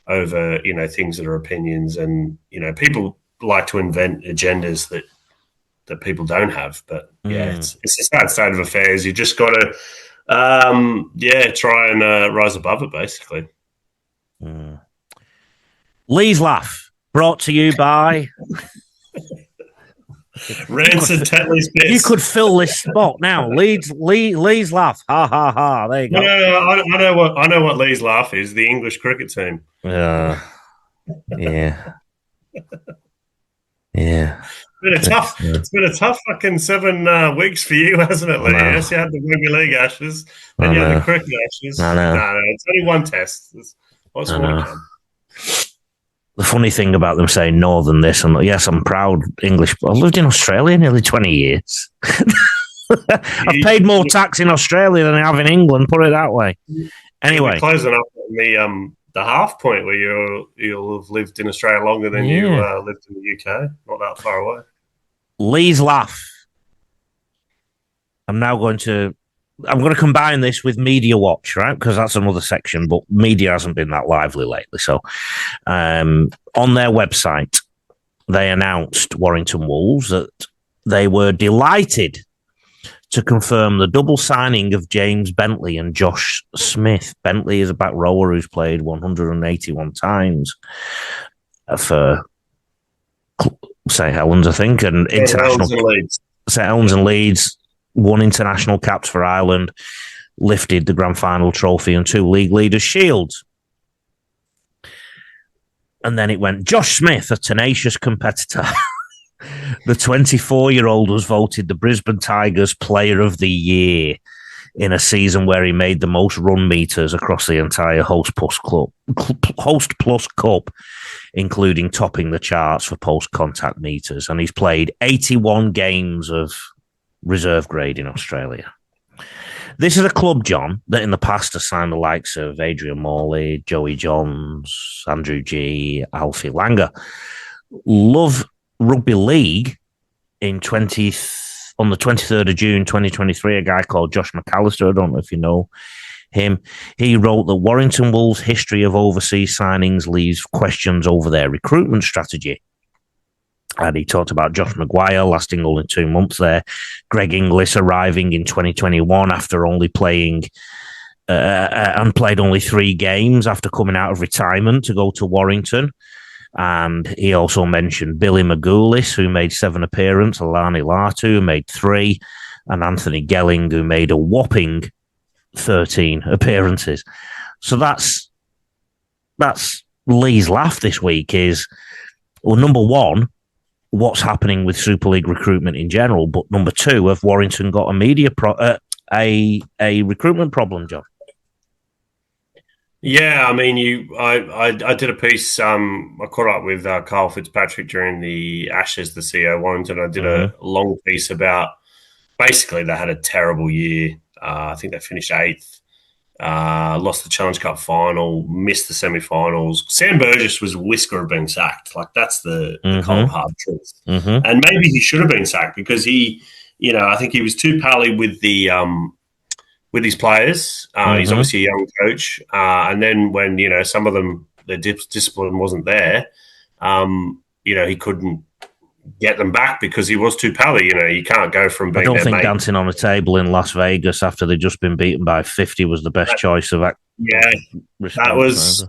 over things that are opinions, and people like to invent agendas that people don't have. But it's a sad state of affairs. You just got to try and rise above it, basically. Lee's Laugh, brought to you by Rancid Tetley's Bits. You could fill this spot now. Lee's Laugh, ha ha ha. There you go. No, I know what Lee's Laugh is. The English cricket team. Yeah. It's been a tough fucking 7 weeks for you, hasn't it, Lee? Yes, you had the Rugby League Ashes, then you had the cricket Ashes. No, it's only one test. What's more to come? The funny thing about them saying northern this, and yes, I'm proud English. I've lived in Australia nearly 20 years. I've paid more tax in Australia than I have in England, put it that way. Anyway. Closing up on the half point where you'll have lived in Australia longer than you lived in the UK. Not that far away. Lee's Laugh. I'm going to combine this with Media Watch, right? Because that's another section, but media hasn't been that lively lately. So on their website, they announced, Warrington Wolves, that they were delighted to confirm the double signing of James Bentley and Josh Smith. Bentley is a back rower who's played 181 times for St Helens, I think, and international St Helens and Leeds. Won international caps for Ireland, lifted the grand final trophy and 2 league leaders' shields. And then it went, Josh Smith, a tenacious competitor. The 24-year-old was voted the Brisbane Tigers Player of the Year in a season where he made the most run meters across the entire Host Plus Cup, including topping the charts for post-contact meters. And he's played 81 games of reserve grade in Australia. This is a club, John, that in the past has signed the likes of Adrian Morley, Joey Johns, Andrew G, Alfie Langer. Love Rugby League on the 23rd of June 2023, a guy called Josh McAllister, I don't know if you know him, he wrote that Warrington Wolves' history of overseas signings leaves questions over their recruitment strategy. And he talked about Josh Maguire lasting only 2 months there, Greg Inglis arriving in 2021 after only playing and played only 3 games after coming out of retirement to go to Warrington. And he also mentioned Billy Magoulis, who made 7 appearances, Alani Latu, who made 3, and Anthony Gelling, who made a whopping 13 appearances. So that's Lee's Laugh this week is, well, number one, what's happening with Super League recruitment in general, but number 2, have Warrington got a recruitment problem, John? Yeah, I mean, I did a piece. I caught up with Carl Fitzpatrick during the Ashes, the CEO Warrington. I did a long piece about basically they had a terrible year. I think they finished 8th, lost the Challenge Cup final, missed the semi-finals. Sam Burgess was a whisker of being sacked. Like, that's the cold, hard truth. And maybe he should have been sacked because he, I think he was too pally with the with his players. He's obviously a young coach. And then when, some of them, their discipline wasn't there, he couldn't get them back because he was too pally. You can't go from being. I don't think dancing on a table in Las Vegas after they'd just been beaten by 50 was the best choice of that. Yeah, that was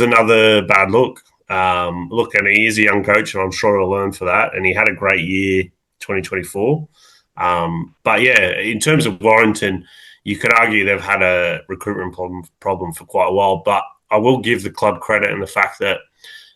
another bad look. Look, and he is a young coach, and I'm sure he'll learn for that. And he had a great year, 2024. But yeah, in terms of Warrington, you could argue they've had a recruitment problem for quite a while. But I will give the club credit in the fact that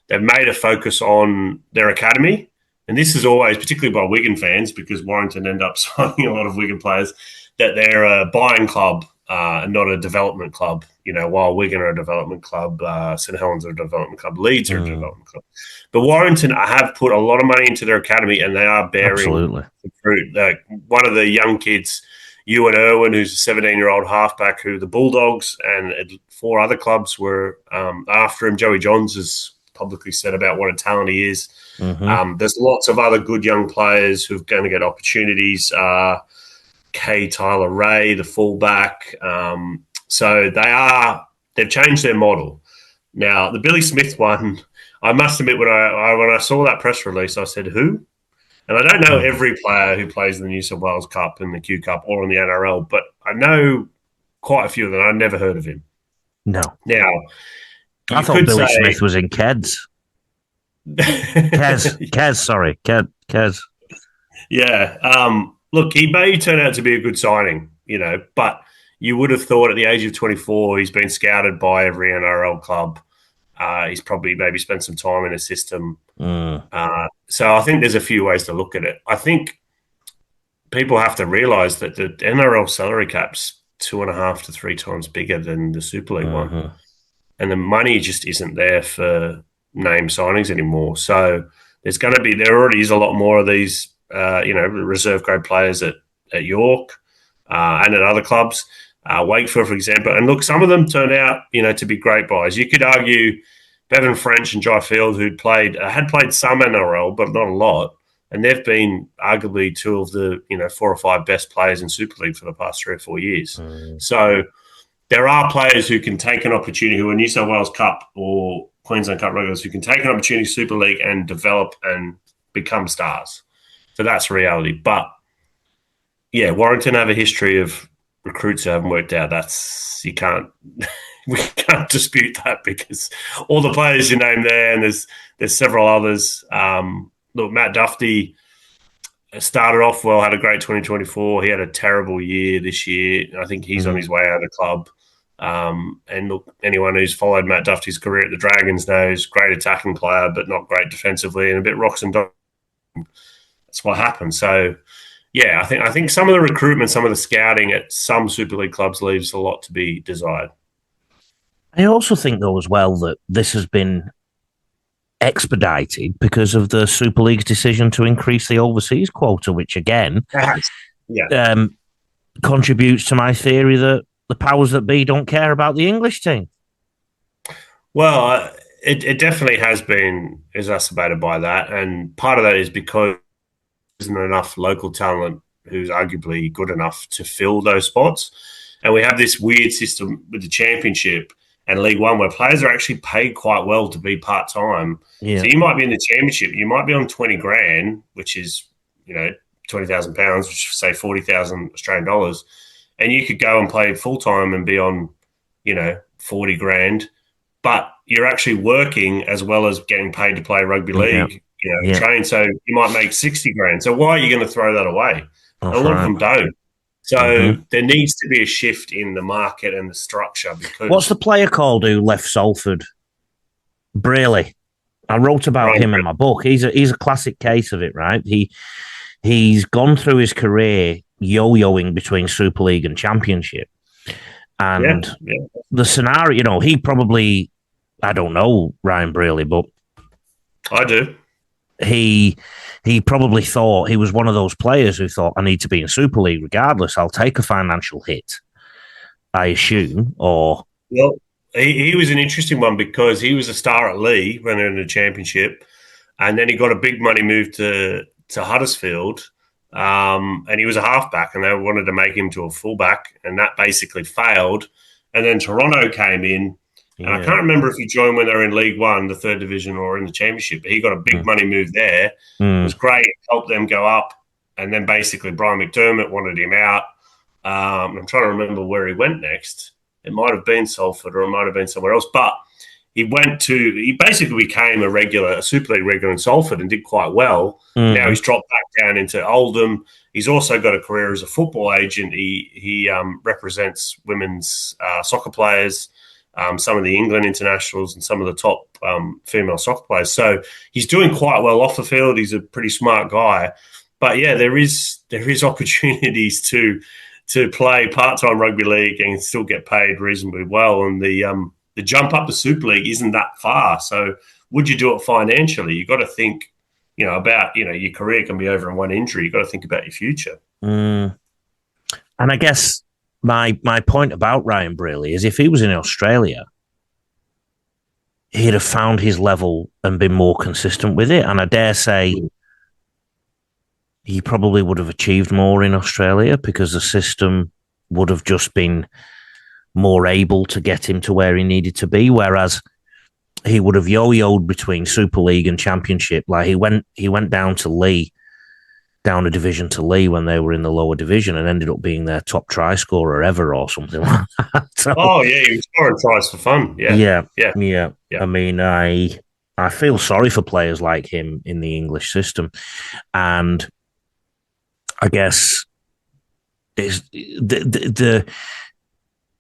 they've made a focus on their academy. And this is always, particularly by Wigan fans, because Warrington end up signing a lot of Wigan players, that they're a buying club and not a development club. While Wigan are a development club, St Helens are a development club, Leeds are a development club. But Warrington have put a lot of money into their academy, and they are bearing fruit. One of the young kids, Ewan Irwin, who's a 17-year-old halfback, who the Bulldogs and 4 other clubs were after him. Joey Johns has publicly said about what a talent he is. There's lots of other good young players who are going to get opportunities. Tyler Ray, the fullback. So they've changed their model. Now, the Billy Smith one, I must admit, when I saw that press release, I said, who? And I don't know every player who plays in the New South Wales Cup and the Q Cup or in the NRL, but I know quite a few of them. I've never heard of him. No. Now, I thought Billy Smith was in Keds. Kez. Yeah. Look, he may turn out to be a good signing, but you would have thought at the age of 24, he's been scouted by every NRL club. He's probably maybe spent some time in a system. So I think there's a few ways to look at it. I think people have to realise that the NRL salary cap's 2.5 to 3 times bigger than the Super League one. And the money just isn't there for name signings anymore. So there already is a lot more of these, reserve grade players at York and at other clubs. Wakefield, for example. And look, some of them turned out, to be great buys. You could argue Bevan French and Jai Field, who'd had played some NRL, but not a lot. And they've been arguably 2 of the, 4 or 5 best players in Super League for the past 3 or 4 years. So there are players who can take an opportunity, who are New South Wales Cup or Queensland Cup regulars, who can take an opportunity Super League and develop and become stars. So that's reality. But, yeah, Warrington have a history of recruits who haven't worked out. We can't dispute that, because all the players you name there, and there's several others. Look, Matt Duffy started off well, had a great 2024. He had a terrible year this year. I think he's on his way out of the club. And look, anyone who's followed Matt Duffy's career at the Dragons knows great attacking player, but not great defensively, and a bit rocks and dogs. That's what happened. So, yeah, I think some of the recruitment, some of the scouting at some Super League clubs leaves a lot to be desired. I also think, though, as well, that this has been expedited because of the Super League's decision to increase the overseas quota, which, again, contributes to my theory that the powers that be don't care about the English team. Well, it definitely has been exacerbated by that. And part of that is because there isn't enough local talent who's arguably good enough to fill those spots. And we have this weird system with the Championship and League One where players are actually paid quite well to be part-time. Yeah. So you might be in the Championship, you might be on 20 grand, which is, £20,000, which is, say, 40,000 Australian dollars. And you could go and play full-time and be on, 40 grand, but you're actually working as well as getting paid to play rugby league, train. So you might make 60 grand. So why are you going to throw that away? A lot of them don't. So there needs to be a shift in the market and the structure. Because what's the player called who left Salford? Braley. I wrote about him in my book. He's a classic case of it, right? He's gone through his career yo-yoing between Super League and Championship. And the scenario, he probably, I don't know Ryan Braley, but I do. He probably thought, he was one of those players who thought, I need to be in Super League regardless. I'll take a financial hit, I assume. Well, he was an interesting one because he was a star at Lee when they were in the Championship, and then he got a big money move to Huddersfield, and he was a halfback, and they wanted to make him to a fullback, and that basically failed. And then Toronto came in. And I can't remember if he joined when they were in League One, the 3rd division, or in the Championship, but he got a big money move there. It was great, helped them go up. And then basically Brian McDermott wanted him out. I'm trying to remember where he went next. It might have been Salford or it might have been somewhere else. But he basically became a Super League regular in Salford and did quite well. Now he's dropped back down into Oldham. He's also got a career as a football agent. He represents women's soccer players. some of the England internationals and some of the top female soccer players. So he's doing quite well off the field. He's a pretty smart guy. But yeah, there is opportunities to play part-time rugby league and still get paid reasonably well. And the jump up to Super League isn't that far. So would you do it financially? You've got to think, about, your career can be over in one injury. You've got to think about your future. And I guess my point about Ryan Brearley is if he was in Australia, he'd have found his level and been more consistent with it. And I dare say he probably would have achieved more in Australia because the system would have just been more able to get him to where he needed to be. Whereas he would have yo-yoed between Super League and Championship. Like he went down to Lee, down a division to Lee when they were in the lower division and ended up being their top try scorer ever or something like that. So, he was scoring tries for fun. Yeah. I mean, I feel sorry for players like him in the English system. And I guess it's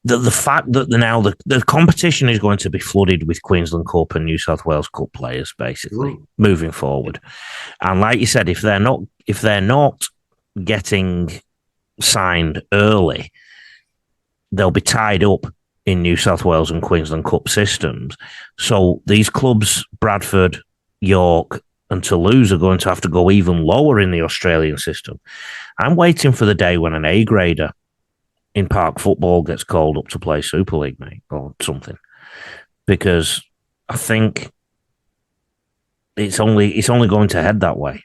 the fact that now the competition is going to be flooded with Queensland Cup and New South Wales Cup players, basically moving forward. And like you said, if they're not getting signed early, they'll be tied up in New South Wales and Queensland Cup systems. So these clubs, Bradford, York, and Toulouse, are going to have to go even lower in the Australian system. I'm waiting for the day when an A grader in park football gets called up to play Super League, mate, or something, because I think it's only going to head that way.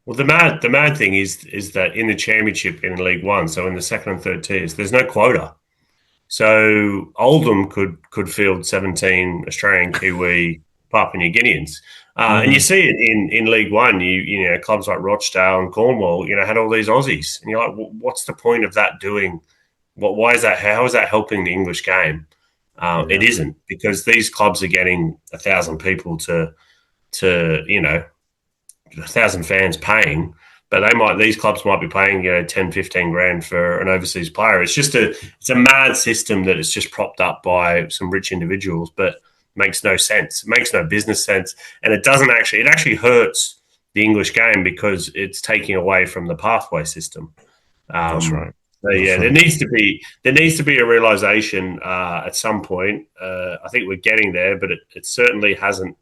Well, the mad thing is that in the Championship in League One, so in the second and third tiers, there's no quota. So Oldham could field 17 Australian, Kiwi, Papua New Guineans. And you see it in League One. You know, clubs like Rochdale and Cornwall, had all these Aussies, and you're like, what's the point of that doing? Why is that? How is that helping the English game? It isn't, because these clubs are getting 1,000 people to 1,000 fans paying, but these clubs might be paying 10, 15 grand for an overseas player. It's a mad system that is just propped up by some rich individuals, but makes no sense. It makes no business sense. And it actually hurts the English game because it's taking away from the pathway system. That's right. So there needs to be a realization at some point. I think we're getting there, but it certainly hasn't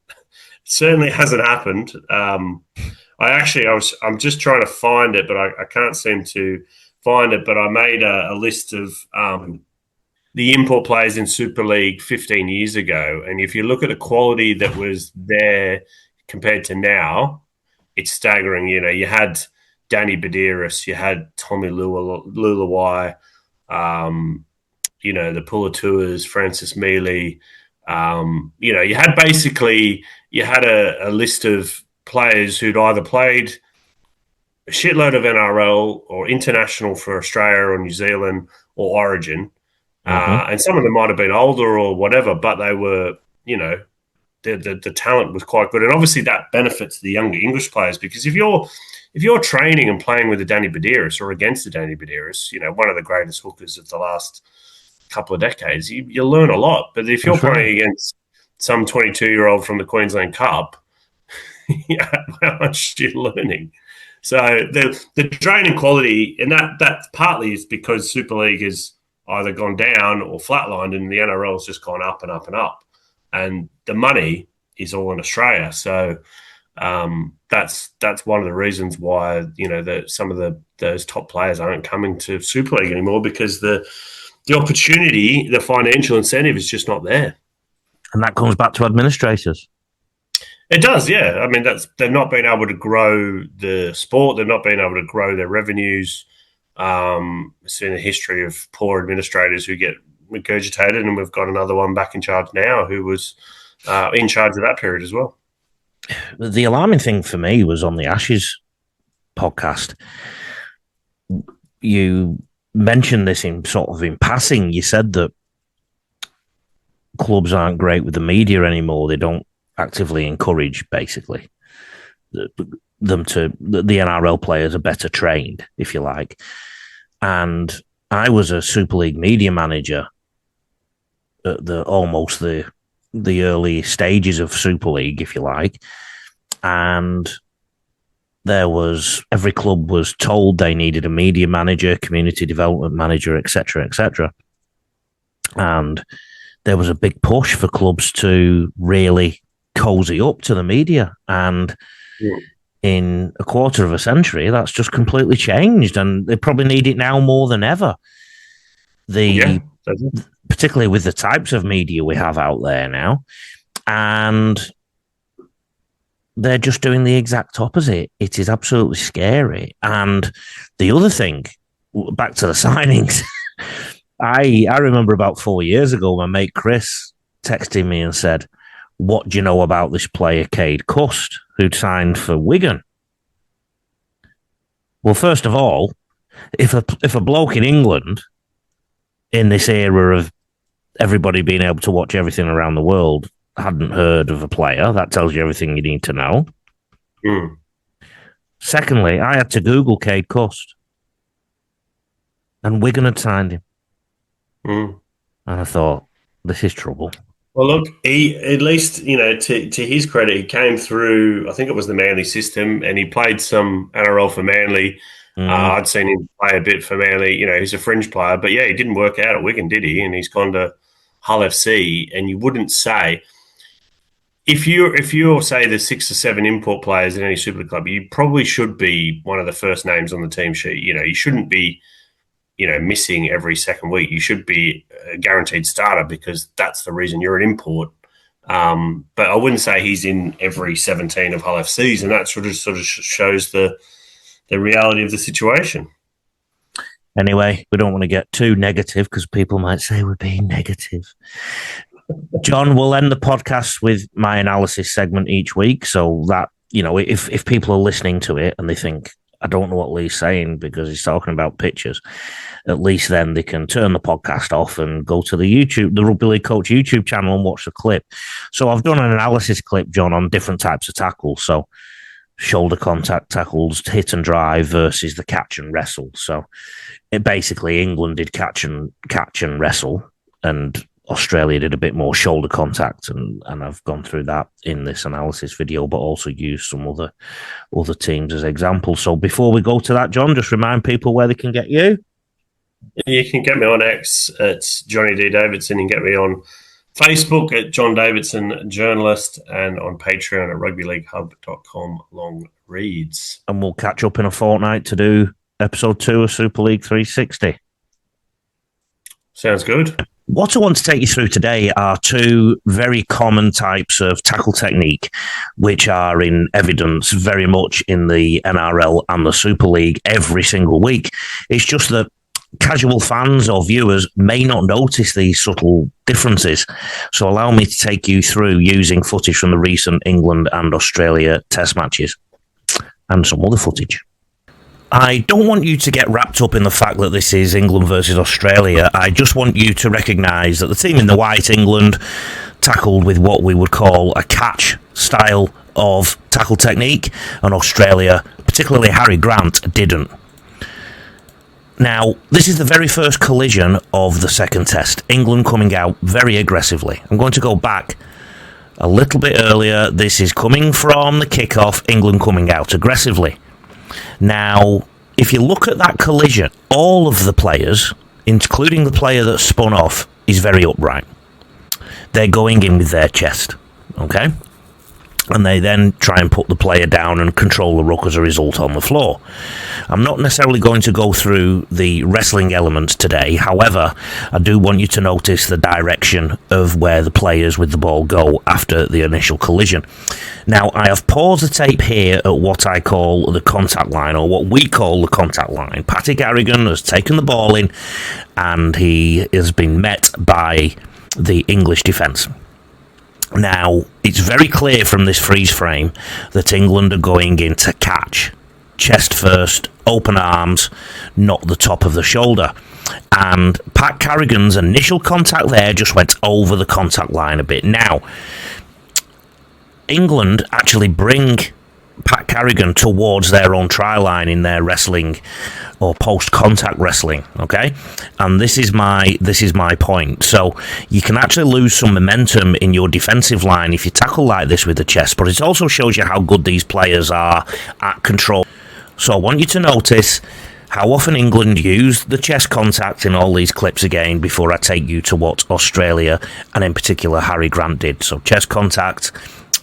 happened. I'm just trying to find it, but I can't seem to find it. But I made a list of the import players in Super League 15 years ago. And if you look at the quality that was there compared to now, it's staggering. You had Danny Badiris, you had Tommy Lulawai, the Pulatuas, Francis Mealy. You had a list of players who'd either played a shitload of NRL or international for Australia or New Zealand or Origin. And some of them might have been older or whatever, but they were, the talent was quite good. And obviously that benefits the younger English players, because if you're training and playing with a Danny Badiris or against a Danny Badiris, one of the greatest hookers of the last couple of decades, you learn a lot. But if you're playing against some 22-year-old from the Queensland Cup, how much are you learning? So the drain in quality, and that partly is because Super League has either gone down or flatlined, and the NRL has just gone up and up and up. And the money is all in Australia. So that's one of the reasons why, some of those top players aren't coming to Super League anymore, because the opportunity, the financial incentive is just not there. And that comes back to administrators. It does, yeah. I mean, they're not being able to grow the sport. They're not being able to grow their revenues. It's in a history of poor administrators who get regurgitated, and we've got another one back in charge now who was in charge of that period as well. The alarming thing for me was on the Ashes podcast. You mentioned this in passing. You said that clubs aren't great with the media anymore. They don't actively encourage, basically, the NRL players are better trained, if you like. And I was a Super League media manager the almost the early stages of Super League, if you like, and every club was told they needed a media manager, community development manager, etc., etc. And there was a big push for clubs to really cozy up to the media. And in a quarter of a century, that's just completely changed. And they probably need it now more than ever. Particularly with the types of media we have out there now. And they're just doing the exact opposite. It is absolutely scary. And the other thing, back to the signings, I remember about 4 years ago, my mate Chris texted me and said, "What do you know about this player, Cade Cust, who'd signed for Wigan?" Well, first of all, if a bloke in England in this era of everybody being able to watch everything around the world hadn't heard of a player, that tells you everything you need to know. Secondly, I had to Google Cade Cust, and Wigan had signed him. And I thought, this is trouble. Well, look, he, at least, to his credit, he came through, I think it was the Manly system, and he played some NRL for Manly. I'd seen him play a bit for Manly. He's a fringe player, but yeah, he didn't work out at Wigan, did he? And he's gone to Hull FC, and you wouldn't say, if you're say the 6 or 7 import players in any Super League club, you probably should be one of the first names on the team sheet. You shouldn't be missing every second week. You should be a guaranteed starter because that's the reason you're an import. But I wouldn't say he's in every 17 of Hull FCs, and that sort of shows the reality of the situation. Anyway, we don't want to get too negative because people might say we're being negative. John, we'll end the podcast with my analysis segment each week, so that, if people are listening to it and they think, I don't know what Lee's saying because he's talking about pictures, at least then they can turn the podcast off and go to the Rugby League Coach YouTube channel and watch the clip. So I've done an analysis clip, John, on different types of tackles. So shoulder contact tackles, hit and drive versus the catch and wrestle. So basically England did catch and wrestle, and Australia did a bit more shoulder contact, and I've gone through that in this analysis video, but also used some other teams as examples. So before we go to that, John, just remind people where they can get you. You can get me on X at Johnny D. Davidson. You can get me on Facebook at John Davidson Journalist, and on Patreon at rugbyleaguehub.com long reads. And we'll catch up in a fortnight to do episode 2 of Super League 360. Sounds good. What I want to take you through today are 2 very common types of tackle technique, which are in evidence very much in the NRL and the Super League every single week. It's just that casual fans or viewers may not notice these subtle differences. So allow me to take you through using footage from the recent England and Australia test matches and some other footage. I don't want you to get wrapped up in the fact that this is England versus Australia. I just want you to recognise that the team in the white, England, tackled with what we would call a catch style of tackle technique, and Australia, particularly Harry Grant, didn't. Now, this is the very first collision of the second test. England coming out very aggressively. I'm going to go back a little bit earlier. This is coming from the kickoff, England coming out aggressively. Now, if you look at that collision, all of the players, including the player that spun off, is very upright. They're going in with their chest, okay? And they then try and put the player down and control the ruck as a result on the floor. I'm not necessarily going to go through the wrestling elements today. However, I do want you to notice the direction of where the players with the ball go after the initial collision. Now, I have paused the tape here at what I call the contact line, or what we call the contact line. Paddy Carrigan has taken the ball in, and he has been met by the English defence. Now, it's very clear from this freeze frame that England are going in to catch. Chest first, open arms, not the top of the shoulder. And Pat Carrigan's initial contact there just went over the contact line a bit. Now, England actually bring Pat Carrigan towards their own try line in their wrestling or post-contact wrestling, okay? And this is my point. So you can actually lose some momentum in your defensive line if you tackle like this with the chest, but it also shows you how good these players are at control. So I want you to notice how often England used the chest contact in all these clips again before I take you to what Australia, and in particular Harry Grant, did. So chest contact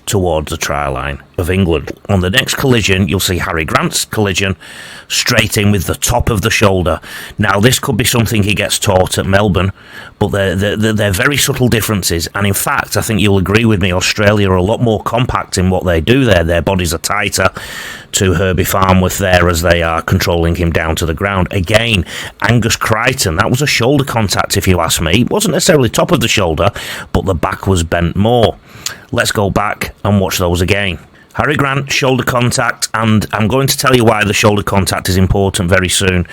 towards the try line of England. On the next collision, you'll see Harry Grant's collision straight in with the top of the shoulder. Now, this could be something he gets taught at Melbourne, but they're very subtle differences. And in fact, I think you'll agree with me, Australia are a lot more compact in what they do there. Their bodies are tighter to Herbie Farnworth there as they are controlling him down to the ground. Again, Angus Crichton, that was a shoulder contact, if you ask me. It wasn't necessarily top of the shoulder, but the back was bent more. Let's go back and watch those again. Harry Grant, shoulder contact, and I'm going to tell you why the shoulder contact is important very soon.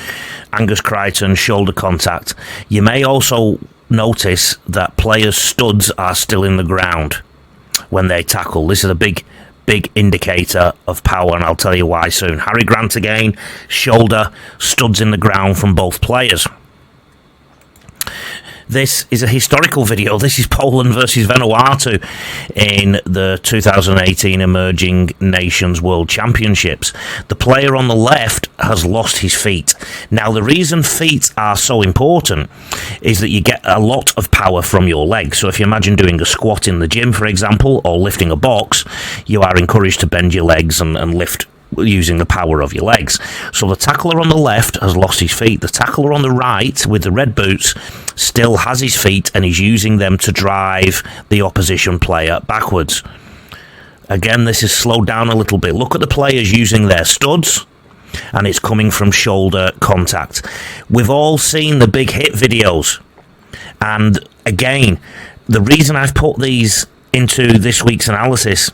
Angus Crichton, shoulder contact. You may also notice that players' studs are still in the ground when they tackle. This is a big indicator of power, and I'll tell you why soon. Harry Grant again, shoulder, studs in the ground from both players. This is a historical video. This is Poland versus Vanuatu in the 2018 Emerging Nations World Championships. The player on the left has lost his feet. Now, the reason feet are so important is that you get a lot of power from your legs. So if you imagine doing a squat in the gym, for example, or lifting a box, you are encouraged to bend your legs and lift using the power of your legs. So the tackler on the left has lost his feet. The tackler on the right with the red boots still has his feet and is using them to drive the opposition player backwards. Again, this is slowed down a little bit. Look at the players using their studs, and it's coming from shoulder contact. We've all seen the big hit videos, and again, the reason I've put these into this week's analysis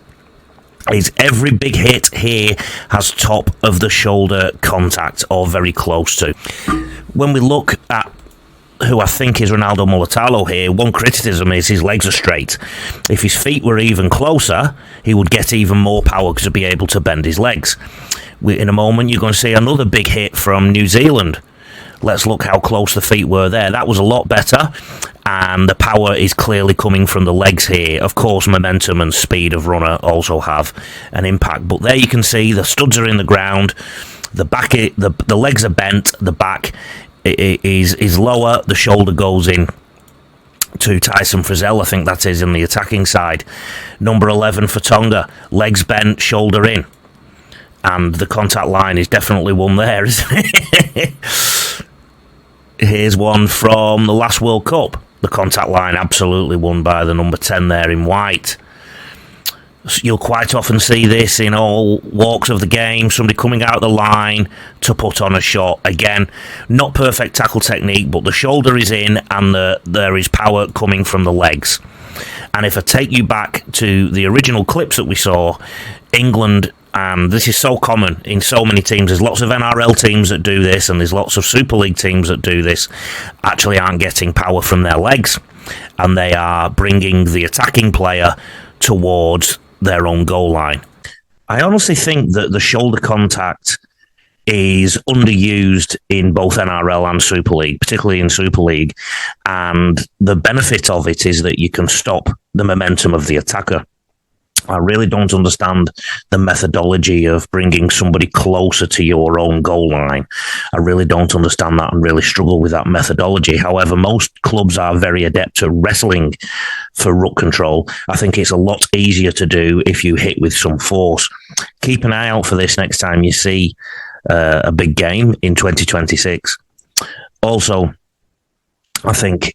is every big hit here has top of the shoulder contact or very close to. When we look at who I think is Ronaldo Mulitalo here, one criticism is his legs are straight. If his feet were even closer, he would get even more power to be able to bend his legs. In a moment, you're going to see another big hit from New Zealand. Let's look how close the feet were there. That was a lot better, and the power is clearly coming from the legs here. Of course, momentum and speed of runner also have an impact, but there you can see the studs are in the ground, the back, the legs are bent, the back is lower, the shoulder goes in to Tyson Frizzell, I think that is, in the attacking side. Number 11 for Tonga, legs bent, shoulder in, and the contact line is definitely one there, isn't it? Here's one from the last World Cup. The contact line absolutely won by the number 10 there in white. You'll quite often see this in all walks of the game, somebody coming out of the line to put on a shot. Again, not perfect tackle technique, but the shoulder is in and there is power coming from the legs. And if I take you back to the original clips that we saw, England, and this is so common in so many teams, there's lots of NRL teams that do this, and there's lots of Super League teams that do this, actually aren't getting power from their legs, and they are bringing the attacking player towards their own goal line. I honestly think that the shoulder contact is underused in both NRL and Super League, particularly in Super League, and the benefit of it is that you can stop the momentum of the attacker. I really don't understand the methodology of bringing somebody closer to your own goal line. I really don't understand that and really struggle with that methodology. However, most clubs are very adept at wrestling for ruck control. I think it's a lot easier to do if you hit with some force. Keep an eye out for this next time you see a big game in 2026. Also, I think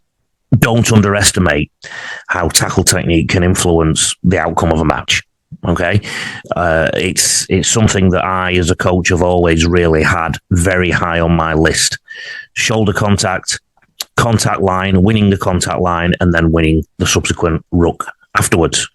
don't underestimate how tackle technique can influence the outcome of a match. Okay, it's something that I, as a coach, have always really had very high on my list. Shoulder contact, contact line, winning the contact line, and then winning the subsequent ruck afterwards.